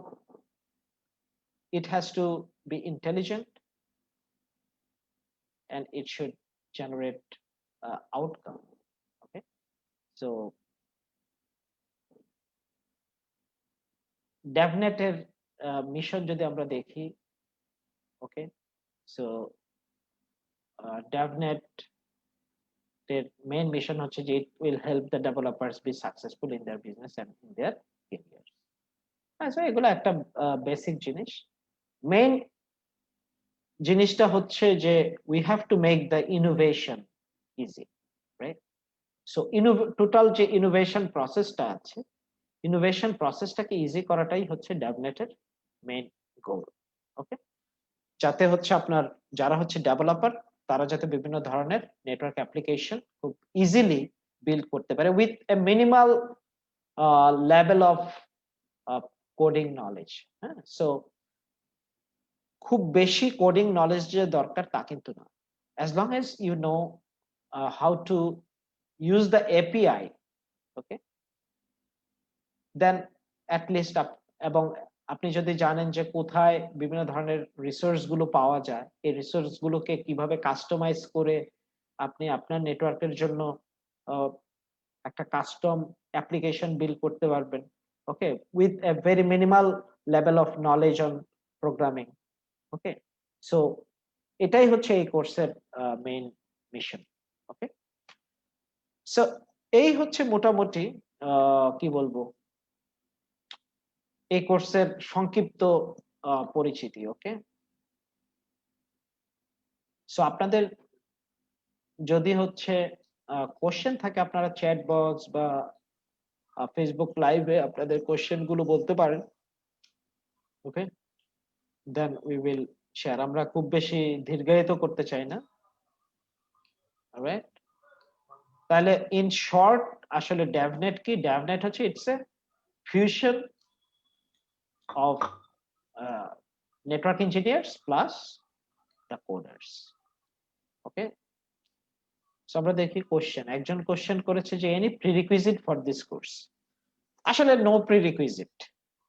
it has to be intelligent and it should generate outcome. Okay, so DevNet এর mission যদি আমরা দেখি, ওকে, so DevNet their main mission হচ্ছে যে it will help the developers be successful in their business and in their careers. So এগুলো একটা basic জিনিস। Main জিনিসটা হচ্ছে যে we have to make the innovation easy, right? So total যে innovation প্রসেসটা আছে, ইনোভেশন প্রসেসটাকে ইজি করাটাই হচ্ছে DevNet এর মেইন গোল। ওকে, যাতে হচ্ছে আপনার যারা হচ্ছে ডেভেলপার, তারা যাতে বিভিন্ন ধরনের নেটওয়ার্ক অ্যাপ্লিকেশন খুব ইজিলি বিল্ড করতে পারে with a minimal level of coding knowledge. হ্যাঁ, সো খুব বেশি কোডিং নলেজ যে দরকার তা কিন্তু না, as long as you know how to use the API, okay, then at least এবং আপনি যদি জানেন যে কোথায় বিভিন্ন ধরনের রিসোর্স গুলো পাওয়া যায়, এই রিসোর্স গুলোকে কিভাবে কাস্টমাইজ করে আপনি আপনার নেটওয়ার্কের জন্য একটা কাস্টম অ্যাপ্লিকেশন বিল্ড করতে পারবেন, okay, with a very minimal level of knowledge on programming. Okay, so এটাই হচ্ছে এই কোর্সের মেইন মিশন। ওকে, সো এই হচ্ছে মোটামুটি কি বলবো এই কোর্সের সংক্ষিপ্ত পরিচিতি। ওকে, সো আপনাদের যদি হচ্ছে কোশ্চেন থাকে, আপনারা চ্যাট বক্স বা ফেসবুক লাইভে আপনাদের কোশ্চেন গুলো বলতে পারেন। ওকে, দেন উই উইল শেয়ার আমরা খুব বেশি দীর্ঘায়িত করতে চাই না। অলরাইট, তাহলে ইন শর্ট আসলে ডেভনেট কি? ডেভনেট হচ্ছে it's a fusion of network engineers plus the coders. Okay, so আমরা দেখি কোশ্চেন। একজন কোশ্চেন করেছে যে any prerequisite for this course. আসলে নো প্রিরিকুইজিট,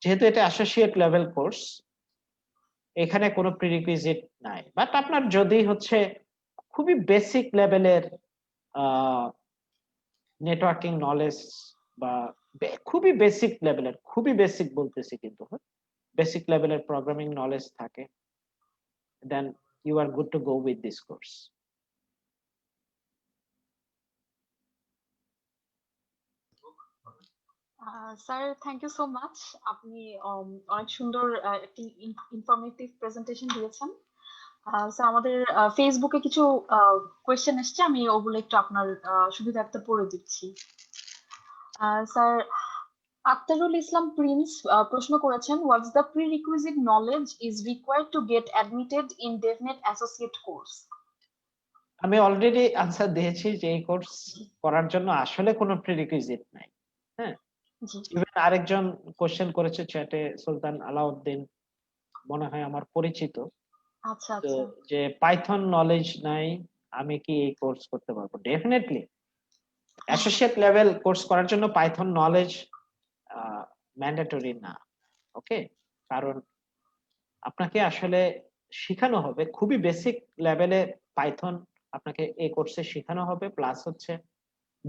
যেহেতু এটা অ্যাসোসিয়েট লেভেল কোর্স, এখানে কোনো প্রিরিকুইজিট নাই। বাট আপনার যদি হচ্ছে খুবই বেসিক লেভেলের নেটওয়ার্কিং নলেজ বা খুবই বেসিক লেভেলের, খুবই বেসিক বলতেছি কিন্তু বেসিক লেভেলের প্রোগ্রামিং নলেজ থাকে, then you are good to go with this course. Sir thank you so much, আপনি অনেক সুন্দর একটি ইনফরমেটিভ প্রেজেন্টেশন দিয়েছেন। স্যার আমাদের ফেসবুকে কিছু কোয়েশ্চেন এসছে, আমি ওগুলো একটু আপনার সুবিধার্থে পড়ে দিচ্ছি। স্যার আক্তারুল ইসলাম প্রিন্স প্রশ্ন করেছেন, what's the prerequisite knowledge is required to get admitted in DevNet associate course? আমি অলরেডি আনসার দিয়েছি যে এই কোর্স করার জন্য আসলে কোনো প্রিরিকুইজিট নাই। হ্যাঁ, ইভেন আরেকজন কোশ্চেন করেছে চ্যাটে, সুলতান আলাউদ্দিন, মনে হয় আমার পরিচিত। আচ্ছা তো আচ্ছা, যে পাইথন নলেজ নাই, আমি কি এই কোর্স করতে পারবো? ডেফিনেটলি অ্যাসোসিয়েট লেভেল কোর্স করার জন্য পাইথন নলেজ ম্যান্ডেটরি না। ওকে, কারণ আপনাকে আসলে শেখানো হবে খুবই বেসিক লেভেলে পাইথন, আপনাকে এই কোর্সে শেখানো হবে, প্লাস হচ্ছে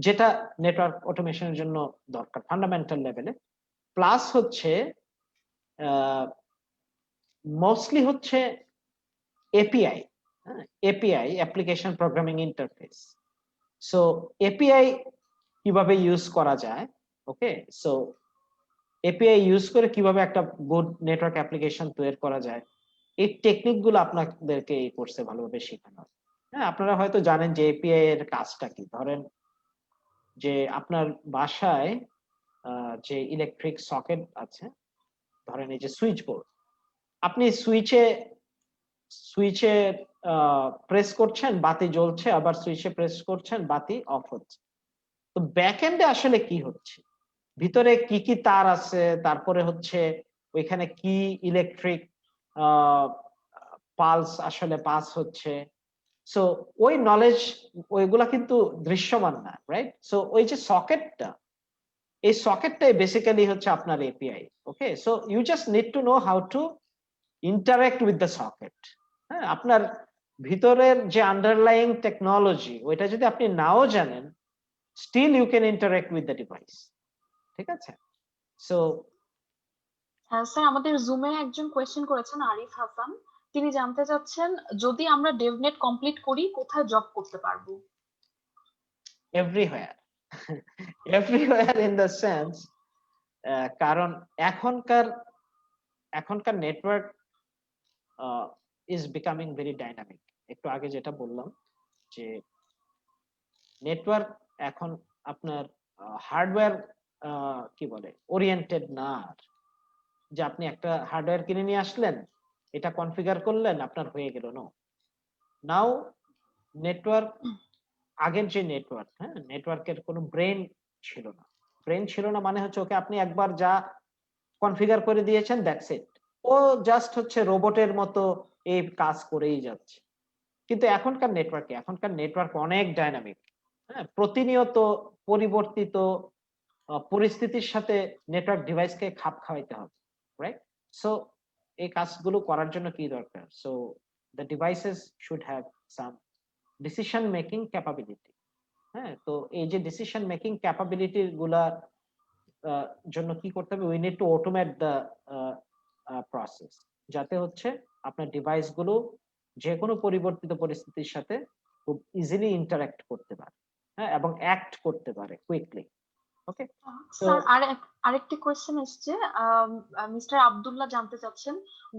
যেটা নেটওয়ার্ক অটোমেশনের জন্য দরকার ফান্ডামেন্টাল লেভেলে, প্লাস হচ্ছে মোস্টলি হচ্ছে API, API application programming interface. So API কিভাবে ইউজ করা যায়, ওকে, সো এপিআই ইউজ করে কিভাবে একটা গুড নেটওয়ার্ক অ্যাপ্লিকেশন তৈরি করা যায়, এই টেকনিক গুলো আপনাদেরকে এই কোর্সে ভালোভাবে শেখানো হবে। হ্যাঁ, আপনারা হয়তো জানেন যে এপিআই এর কাজটা কি। ধরেন যে আপনার বাসায় যে ইলেকট্রিক সকেট আছে, ধরেন এই যে সুইচ বোর্ড, আপনি সুইচে সুইচে প্রেস করছেন, বাতি জ্বলছে, আবার সুইচে প্রেস করছেন, বাতি অফ হচ্ছে। তো ব্যাকএন্ডে আসলে কি হচ্ছে, ভিতরে কি কি তার আছে, তারপরে হচ্ছে ওইখানে কি ইলেকট্রিক পালস আসলে পাস হচ্ছে, সো ওই নলেজ ওইগুলা কিন্তু দৃশ্যমান না, রাইট? সো ওই যে সকেটটা, এই সকেটটাই বেসিক্যালি হচ্ছে আপনার API. Okay, so you just need to know how to interact with the socket. হ্যাঁ, আপনার ভিতরের যে আন্ডারলাইং টেকনোলজি ওইটা যদি আপনি নাও জানেন, still you can interact with the device. ঠিক আছে? সো স্যার আমাদের জুমে একজন কোয়েশ্চেন করেছেন, আরিফ হাসান, তিনি জানতে চাচ্ছেন যদি আমরা ডেভনেট কমপ্লিট করি কোথায় জব করতে পারবো? Everywhere, everywhere in the sense, কারণ এখনকার network is becoming very dynamic. একটু আগে যেটা বললাম যে নেটওয়ার্ক এখন আপনার হার্ডওয়্যার কি বলে ওরিয়েন্টেড না, যে আপনি একটা হার্ডওয়্যার কিনে নিয়ে আসলেন, এটা কনফিগার করলেন, আপনার হয়ে গেল। নো, নাও নেটওয়ার্ক, আগের যে নেটওয়ার্ক, হ্যাঁ, নেটওয়ার্কের কোনো ব্রেন ছিল না। ব্রেন ছিল না মানে হচ্ছে ওকে আপনি একবার যা কনফিগার করে দিয়েছেন, দ্যাটস ইট, ও জাস্ট হচ্ছে রোবটের মতো এই কাজ করেই যাচ্ছে। কিন্তু এখনকার নেটওয়ার্ক অনেক ডাইনামিক। হ্যাঁ, প্রতিনিয়ত পরিবর্তিত পরিস্থিতির সাথে নেটওয়ার্ক ডিভাইসকে খাপ খাওয়াইতে হবে, রাইট? সো এই কাজগুলো করার জন্য কি দরকার? So the devices should have some decision making capability. হ্যাঁ, তো এই যে ডিসিশন মেকিং ক্যাপাবিলিটি গুলার জন্য কি করতে হবে? We need to automate the process, যাতে হচ্ছে আপনার ডিভাইস গুলো যে কোনো পরিবর্তিত পরিস্থিতির সাথে খুব ইজিলি ইন্টারঅ্যাক্ট করতে পারে, হ্যাঁ, এবং অ্যাক্ট করতে পারে কুইকলি। ওকে, স্যার আরেকটি কোয়েশ্চেন এসছে, মিস্টার আব্দুল্লাহ জানতে চাচ্ছেন,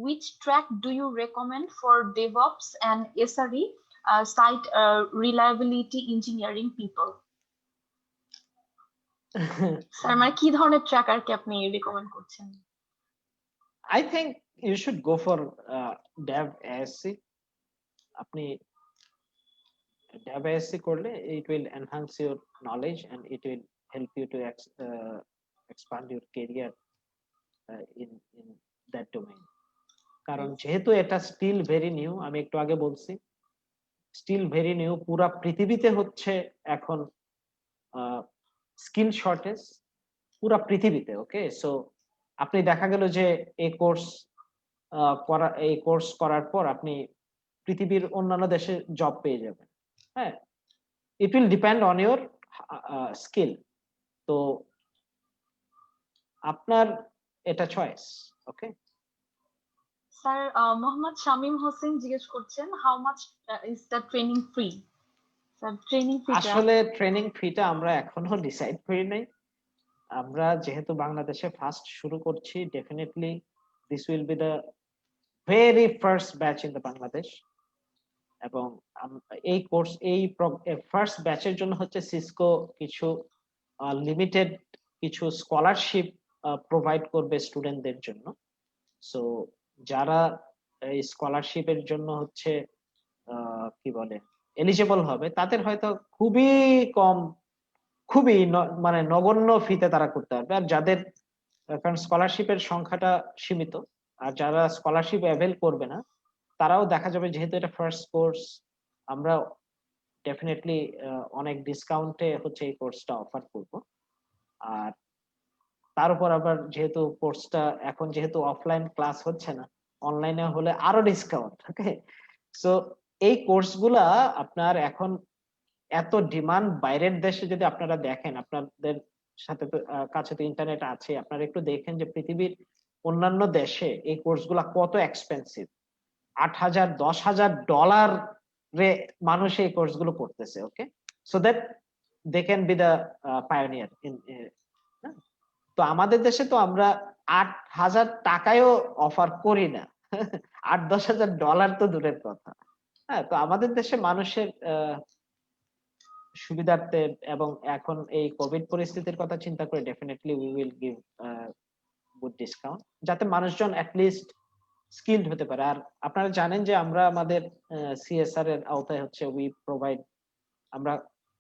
which track do you recommend for DevOps and SRE site reliability engineering people? Sir মানে কি ধরনের ট্র্যাক আর কি আপনি রিকমেন্ড করছেন? I think you should go for dev ASC. আপনি dev ASC করলে it will enhance your knowledge and it will help you to expand your career in that domain. কারণ যেহেতু এটা স্টিল ভেরি নিউ, আমি একটু আগে বলছি স্টিল ভেরি নিউ, পুরা পৃথিবীতে হচ্ছে এখন স্কিল শর্টেজ পুরা পৃথিবীতে। ওকে, সো আপনি দেখা গেল যে এই কোর্স করার পর আপনি পৃথিবীর অন্যান্য দেশে জব পেয়ে যাবেন। হ্যাঁ, it will depend on your skill. তো আপনার এটা choice. Okay sir, Mohammad Shamim Hossain জিজ্ঞেস করছেন how much is the training free? Sir, training fee আসলে ট্রেনিং ফিটা আমরা এখনো ডিসাইড করি নাই। আমরা যেহেতু বাংলাদেশে ফার্স্ট শুরু করছি, definitely this will be the very first batch in the Bangladesh. এবং এই কোর্স এই ফার্স্ট ব্যাচের জন্য হচ্ছে সিসকো কিছু লিমিটেড কিছু স্কলারশিপ প্রোভাইড করবে স্টুডেন্টদের জন্য। সো যারা এই স্কলারশিপের জন্য হচ্ছে কি বলে এলিজিবল হবে, তাদের হয়তো খুবই মানে নগণ্য ফিতে তারা করতে পারবে। আর যাদের, কারণ স্কলারশিপের সংখ্যাটা সীমিত, আর যারা স্কলারশিপ অ্যাভেল করবে না তারাও দেখা যাবে, যেহেতু এটা ফার্স্ট কোর্স, আমরা ডেফিনেটলি অনেক ডিসকাউন্টে হচ্ছে এই কোর্সটা অফার করব। আর তার উপর আবার যেহেতু কোর্সটা এখন যেহেতু অফলাইন ক্লাস হচ্ছে না, অনলাইনে হলে আরো ডিসকাউন্ট। ওকে, সো এই কোর্সগুলা আপনার এখন এত ডিমান্ড, বাইরের দেশে যদি আপনারা দেখেন, আপনাদের সাথে তো কাছে তো ইন্টারনেট আছে, আপনারা একটু দেখেন যে পৃথিবীর অন্যান্য দেশে এই কোর্সগুলা কত এক্সপেন্সিভ। $8,000-10,000 রে মানুষ এই কোর্সগুলো করতেছে। Okay, so that they can be the pioneer in. তো আমাদের দেশে তো আমরা 8,000 টাকায়ও অফার করি না, $8-10,000 তো দূরের কথা। হ্যাঁ, তো আমাদের দেশে মানুষের সুবিধার্থে এবং এখন এই কোভিড পরিস্থিতির কথা চিন্তা করে definitely we will give good discount, যাতে মানুষজন অ্যাটলিস্ট স্কিলড হতে পারে। আর আপনারা জানেন যে আমরা আমাদের সিএসআর এর আওতায় হচ্ছে আমরা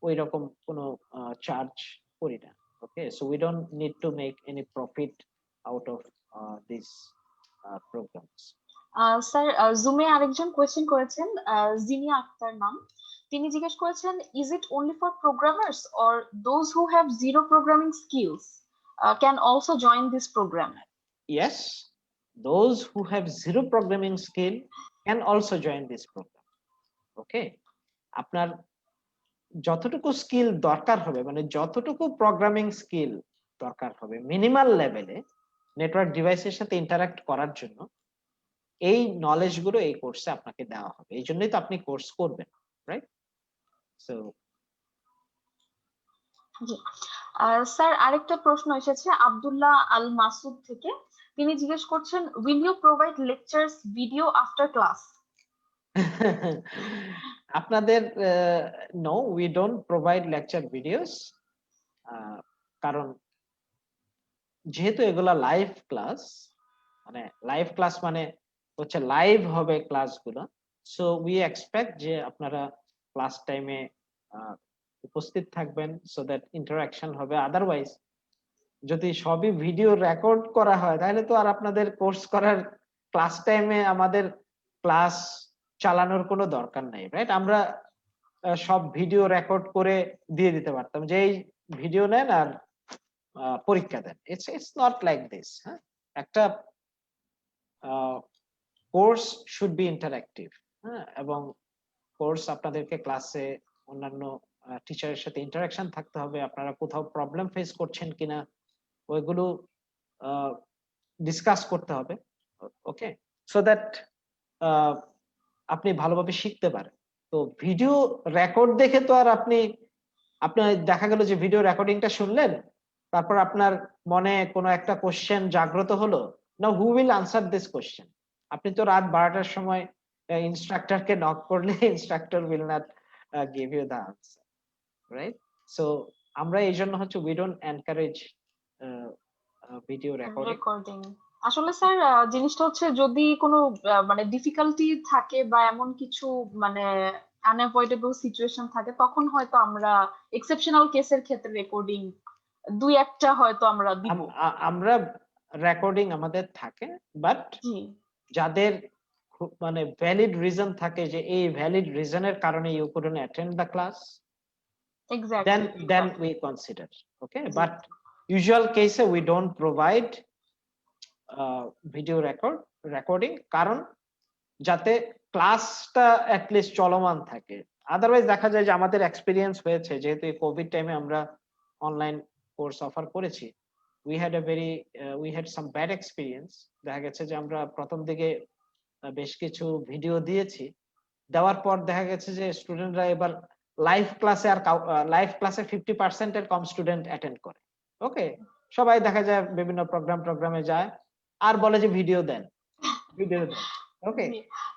ওই রকম কোনো চার্জ করি না। Okay, so we don't need to make any profit out of this programs. Sir, জুমে আরেকজন কোয়েশ্চেন করেছেন, জিনিয়া আক্তার নাম। তিনি জিজ্ঞেস করেছেন, is it only for programmers or those who have zero programming skills can also join this program? Yes, those who have zero programming skill can also join this program. Okay, আপনার যতটুকু skill দরকার হবে, মানে যতটুকু programming skill দরকার হবে minimal লেভেলে network ডিভাইসের সাথে ইন্টারঅ্যাক্ট করার জন্য, এই নলেজ গুলো এই কোর্সে আপনাকে দেওয়া হবে। এই জন্যই তো আপনি কোর্স করবেন, রাইট? সো স্যার, আরেকটা প্রশ্ন এসেছে আব্দুল্লাহ আল মাসুদ থেকে। তিনি জিজ্ঞেস করছেন, will you provide lectures video after class? আপনাদের no, we don't provide lecture videos, কারণ যেহেতু এগুলা লাইভ ক্লাস, মানে হচ্ছে লাইভ হবে ক্লাসগুলো, সো উই এক্সপেক্ট যে আপনারা ক্লাস টাইমে উপস্থিত থাকবেন, সো দ্যাট ইন্টারাকশন হবে। আদারওয়াইজ যদি সবই ভিডিও রেকর্ড করা হয়, তাহলে তো আর আপনাদের কোর্স করার ক্লাস টাইমে আমাদের ক্লাস চালানোর কোনো দরকার নাই, রাইট? আমরা সব ভিডিও রেকর্ড করে দিয়ে দিতে পারতাম যে এই ভিডিও নেন আর পরীক্ষা দেন। It's not like this. হ্যাঁ, একটা কোর্স শুড বি ইন্টারঅ্যাক্টিভ। হ্যাঁ, এবং কোর্স আপনাদেরকে ক্লাসে অন্যান্য টিচারের সাথে ইন্টারাকশন থাকতে হবে। আপনারা কোথাও প্রবলেম ফেস করছেন কিনা ওইগুলো ডিসকাস করতে হবে। ওকে, সো দ্যাট আপনি ভালোভাবে শিখতে পারেন। তো ভিডিও রেকর্ড দেখে তো আর আপনার দেখা গেল যে ভিডিও রেকর্ডিংটা শুনলেন, তারপর আপনার মনে কোনো একটা কোশ্চেন জাগ্রত হলো, না who will answer this question? আপনি তো রাত 12টার সময় ইনস্ট্রাক্টরকে নক করলে instructor will not give you the answer, right? So আমরা এই জন্য হচ্ছে we don't encourage video recording. আসলে স্যার জিনিসটা হচ্ছে যদি কোনো মানে ডিফিকাল্টি থাকে বা এমন কিছু মানে আনঅ্যাভয়েডেবল সিচুয়েশন থাকে তখন হয়তো আমরা এক্সেপশনাল কেসের ক্ষেত্রে রেকর্ডিং দুই একটা হয়তো আমরা দিব। আমরা রেকর্ডিং আমাদের থাকে, বাট জি যাদের মানে ভ্যালিড রিজন থাকে যে এই ভ্যালিড রিজনের কারণে you couldn't attend the class, exactly then we consider. Okay, but usual case we don't provide video recording, কারণ যাতে ক্লাসটা অ্যাটলিস্ট চলমান থাকে। আদারওয়াইজ দেখা যায় যে আমাদের এক্সপিরিয়েন্স হয়েছে, যেহেতু এই কোভিড টাইমে আমরা অনলাইন কোর্স অফার করেছি, we had some bad experience। দেখা গেছে যে আমরা প্রথম দিকে বেশ কিছু ভিডিও দিয়েছি, দেওয়ার পর দেখা গেছে যে স্টুডেন্টরা এবার লাইভ ক্লাসে 50% এর কম স্টুডেন্ট অ্যাটেন্ড করে। ওকে, সবাই দেখা যায় বিভিন্ন প্রোগ্রামে যায় আর বলে যে ভিডিও দেন। ওকে,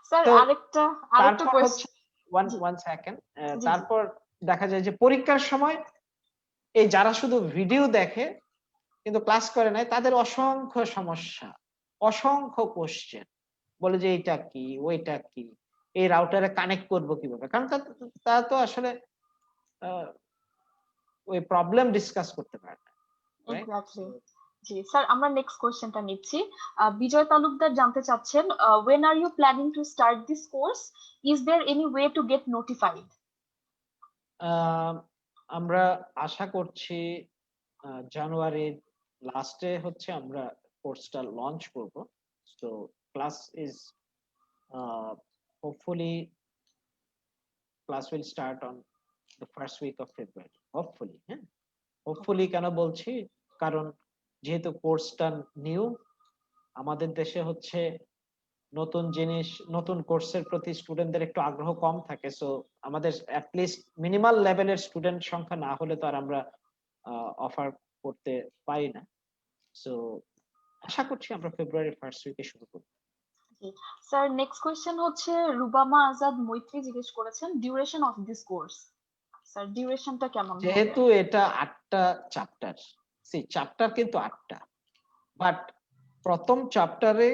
স্যার তো আরেকটা তারপর হচ্ছে কোয়েশ্চেন। ওয়ান সেকেন্ড, জি। তারপর দেখা যায় যে পরীক্ষার সময় এই যারা শুধু ভিডিও দেখে কিন্তু ক্লাস করে নাই, তাদের অসংখ্য সমস্যা, অসংখ্য কোশ্চেন, বলে যে এইটা কি, ওইটা কি, এই রাউটারে কানেক্ট করবো কিভাবে, কারণ তারা তো আসলে ওই প্রবলেম ডিসকাস করতে পারে না, right? এক্স্যাক্টলি। জি স্যার, আমরা নেক্সট কোশ্চেনটা নিচ্ছি। বিজয় তালুকদার জানতে চাচ্ছেন, when are you planning to start this course? Is there any way to get notified? আমরা আশা করছি জানুয়ারির লাস্টে হচ্ছে আমরা কোর্সটা লঞ্চ করব। So class is hopefully class will start on the first week of February, hopefully. হ্যাঁ, হোপফুলি কেন বলছি, কারণ যেহেতু কোর্সটা নিউ, আমাদের দেশে হচ্ছে নতুন জিনিস, নতুন কোর্সের প্রতি স্টুডেন্টদের একটু আগ্রহ কম থাকে। সো আমাদের অ্যাটলিস্ট মিনিমাল লেভেলের স্টুডেন্ট সংখ্যা না হলে তো আর আমরা অফার করতে পারি না। সো আশা করছি আমরা ফেব্রুয়ারি ফার্স্ট উইকে শুরু করব। স্যার নেক্সট কোশ্চেন হচ্ছে রুবামা আজাদ মৈত্রী জিজ্ঞেস করেছেন, duration of this course. Sir ডিউরেশনটা কেমন হবে? যেহেতু এটা 8টা চ্যাপ্টার, চ্যাপ্টার কিন্তু 8টা, বাট প্রথম চ্যাপ্টারে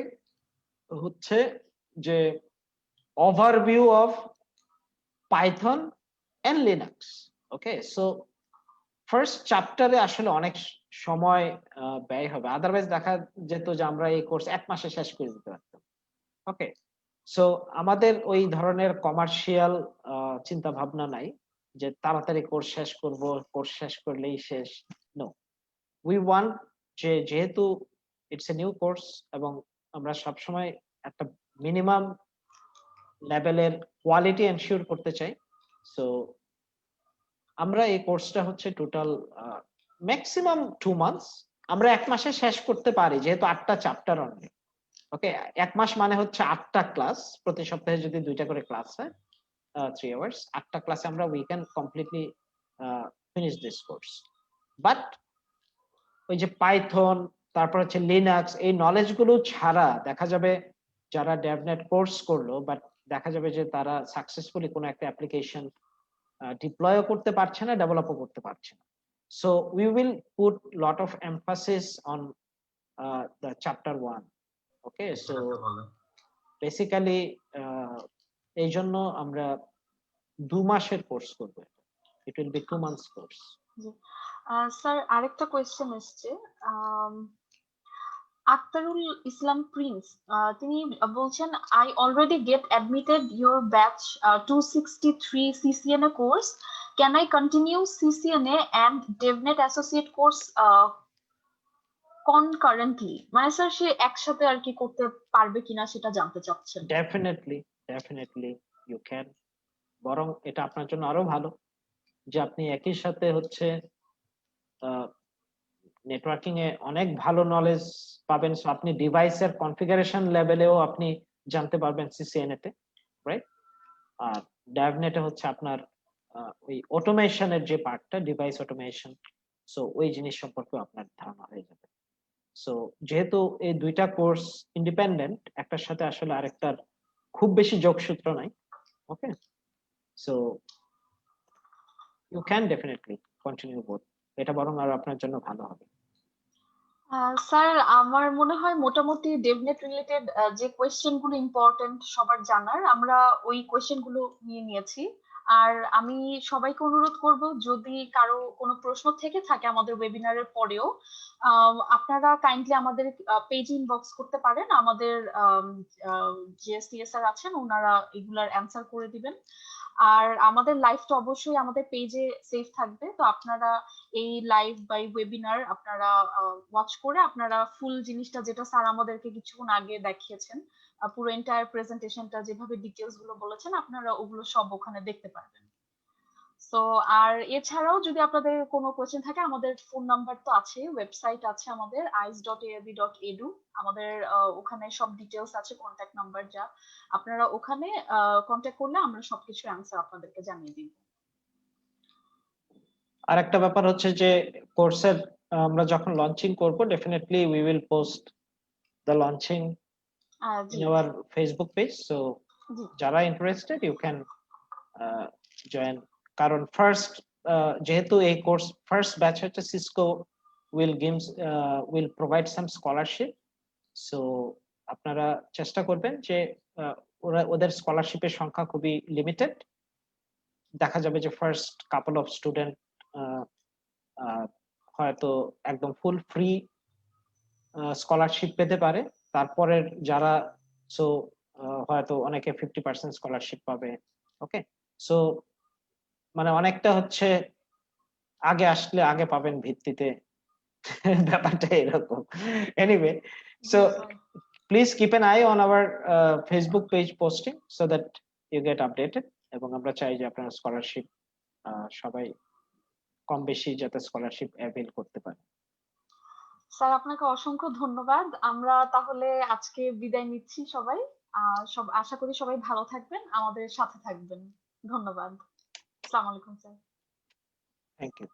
হচ্ছে যে overview of Python and Linux. Okay, so first চ্যাপ্টারে আসলে অনেক সময় ব্যয় হবে, আদারওয়াইজ দেখা যেত যে আমরা এই কোর্স 1 মাসে শেষ করে দিতে পারতাম। ওকে, সো আমাদের ওই ধরনের কমার্শিয়াল চিন্তা ভাবনা নাই যে তাড়াতাড়ি কোর্স শেষ করব, কোর্স শেষ করলেই শেষ। নো, উই ওয়ান্ট যে যেহেতু ইটস এ নিউ কোর্স এবং আমরা সবসময় একটা মিনিমাম লেভেলের কোয়ালিটি এনশিওর করতে চাই। সো আমরা এই কোর্সটা হচ্ছে টোটাল ম্যাক্সিমাম 2 মান্থস, আমরা 1 মাসে শেষ করতে পারি যেহেতু 8টা চ্যাপ্টার অনলি। ওকে, 1 মাস মানে হচ্ছে 8টা ক্লাস, প্রতি সপ্তাহে যদি 2টা করে ক্লাস হয় 3 আওয়ার্স, 8টা ক্লাসে আমরা we can completely finish this course. But ওই যে পাইথন, তারপর হচ্ছে লিনাক্স, এই নলেজ গুলো ছাড়া দেখা যাবে যারা ডেভনেট কোর্স করলো, বাট দেখা যাবে যে তারা সাকসেসফুলি কোনো একটা অ্যাপ্লিকেশন ডিপ্লয়ও করতে পারছে না, ডেভেলপও করতে পারছে না। So we will put lot of emphasis on the chapter 1। Okay, so basically এই জন্য আমরা 2 মাসের কোর্স করব। It will be 2 months course. Sir আরেকটা কোয়েশ্চেন এসছে, আক্তারুল ইসলাম প্রিন্স, তিনি বলছেন, I already get admitted your batch 263 CCNA course, can I continue CCNA and DevNet associate course concurrently? মানে স্যার সে একসাথে আর কি করতে পারবে কিনা সেটা জানতে চাচ্ছেন। ডেফিনেটলি ইউ ক্যান, বরং এটা আপনার জন্য আরো ভালো যে আপনি একই সাথে হচ্ছে নেটওয়ার্কিং এ অনেক ভালো নলেজ পাবেন। সো আপনি ডিভাইসের কনফিগারেশন লেভেলেও আপনি জানতে পারবেন সিসিএনএ তে, রাইট? আর ডেভনেটে হচ্ছে আপনার ওই অটোমেশনের যে পার্টটা, ডিভাইস অটোমেশন, সো ওই জিনিস সম্পর্কে আপনার ধারণা হয়ে যাবে। সো যেহেতু এই দুইটা কোর্স ইন্ডিপেন্ডেন্ট, একটার সাথে আসলে আরেকটার খুব বেশি যোগসূত্র নাই। Okay, so you can definitely continue both, এটা বরং আর আপনার জন্য ভালো হবে। স্যার আমার মনে হয় মোটামুটি ডেভনেট রিলেটেড যে কোয়েশ্চেন গুলো ইম্পর্টেন্ট সবার জানার আমরা ওই কোয়েশ্চেন গুলো নিয়ে নিয়েছি। আর আমি সবাইকে অনুরোধ করব যদি কারো কোনো প্রশ্ন থেকে থাকে আমাদের ওয়েবিনারের পরেও আপনারা কাইন্ডলি আমাদের পেজে ইনবক্স করতে পারেন। আমাদের যে সিএসআর আছেন ওনারা এগুলার অ্যান্সার করে দিবেন। আর আমাদের লাইভটা অবশ্যই আমাদের পেজে সেভ থাকবে, তো আপনারা এই লাইভ বা ওয়েবিনার আপনারা ওয়াচ করে আপনারা ফুল জিনিসটা যেটা স্যার আমাদেরকে কিছুক্ষণ আগে দেখিয়েছেন, পুরো এন্টায়ার প্রেজেন্টেশনটা যেভাবে ডিটেলস গুলো বলেছেন আপনারা ওগুলো সব ওখানে দেখতে পারবেন। তো আর এছাড়াও যদি আপনাদের কোনো কোয়েশ্চেন থাকে আমাদের ফোন নাম্বার তো আছে, ওয়েবসাইট আছে আমাদের ice.aab.edu, আমাদের ওখানে সব ডিটেলস আছে, কন্ট্যাক্ট নাম্বার যা আপনারা ওখানে কন্ট্যাক্ট করলে আমরা সবকিছু অ্যান্সার আপনাদেরকে জানিয়ে দিব। আর একটা ব্যাপার হচ্ছে যে কোর্সের আমরা যখন লঞ্চিং করব definitely we will post the launching G in our Facebook page, so জি যারা ইন্টারেস্টেড ইউ ক্যান জয়েন। কারণ ফার্স্ট যেহেতু এই কোর্স ফার্স্ট ব্যাচ হচ্ছে, Cisco will provide some scholarship, so আপনারা চেষ্টা করবেন যে ওদের স্কলারশিপের সংখ্যা খুবই লিমিটেড। দেখা যাবে যে ফার্স্ট কাপল অফ স্টুডেন্ট হয়তো একদম ফুল ফ্রি স্কলারশিপ পেতে পারে, তারপরের যারা সো হয়তো অনেকে 50% স্কলারশিপ পাবে। ওকে, সো মানে অনেকটা হচ্ছে আগে আসলে আগে পাবেন ভিত্তিতে ব্যাপারটা এরকম। Anyway, so please keep an eye on our Facebook page posting so that you get updated, এবং আমরা চাই যে আপনারা স্কলারশিপ সবাই কম বেশি যাতে স্কলারশিপ অ্যাভেল করতে পারে। স্যার আপনাকে অসংখ্য ধন্যবাদ। আমরা তাহলে আজকে বিদায় নিচ্ছি সবাই। সব আশা করি সবাই ভালো থাকবেন, আমাদের সাথে থাকবেন। ধন্যবাদ। আসসালামু আলাইকুম স্যার। Thank you.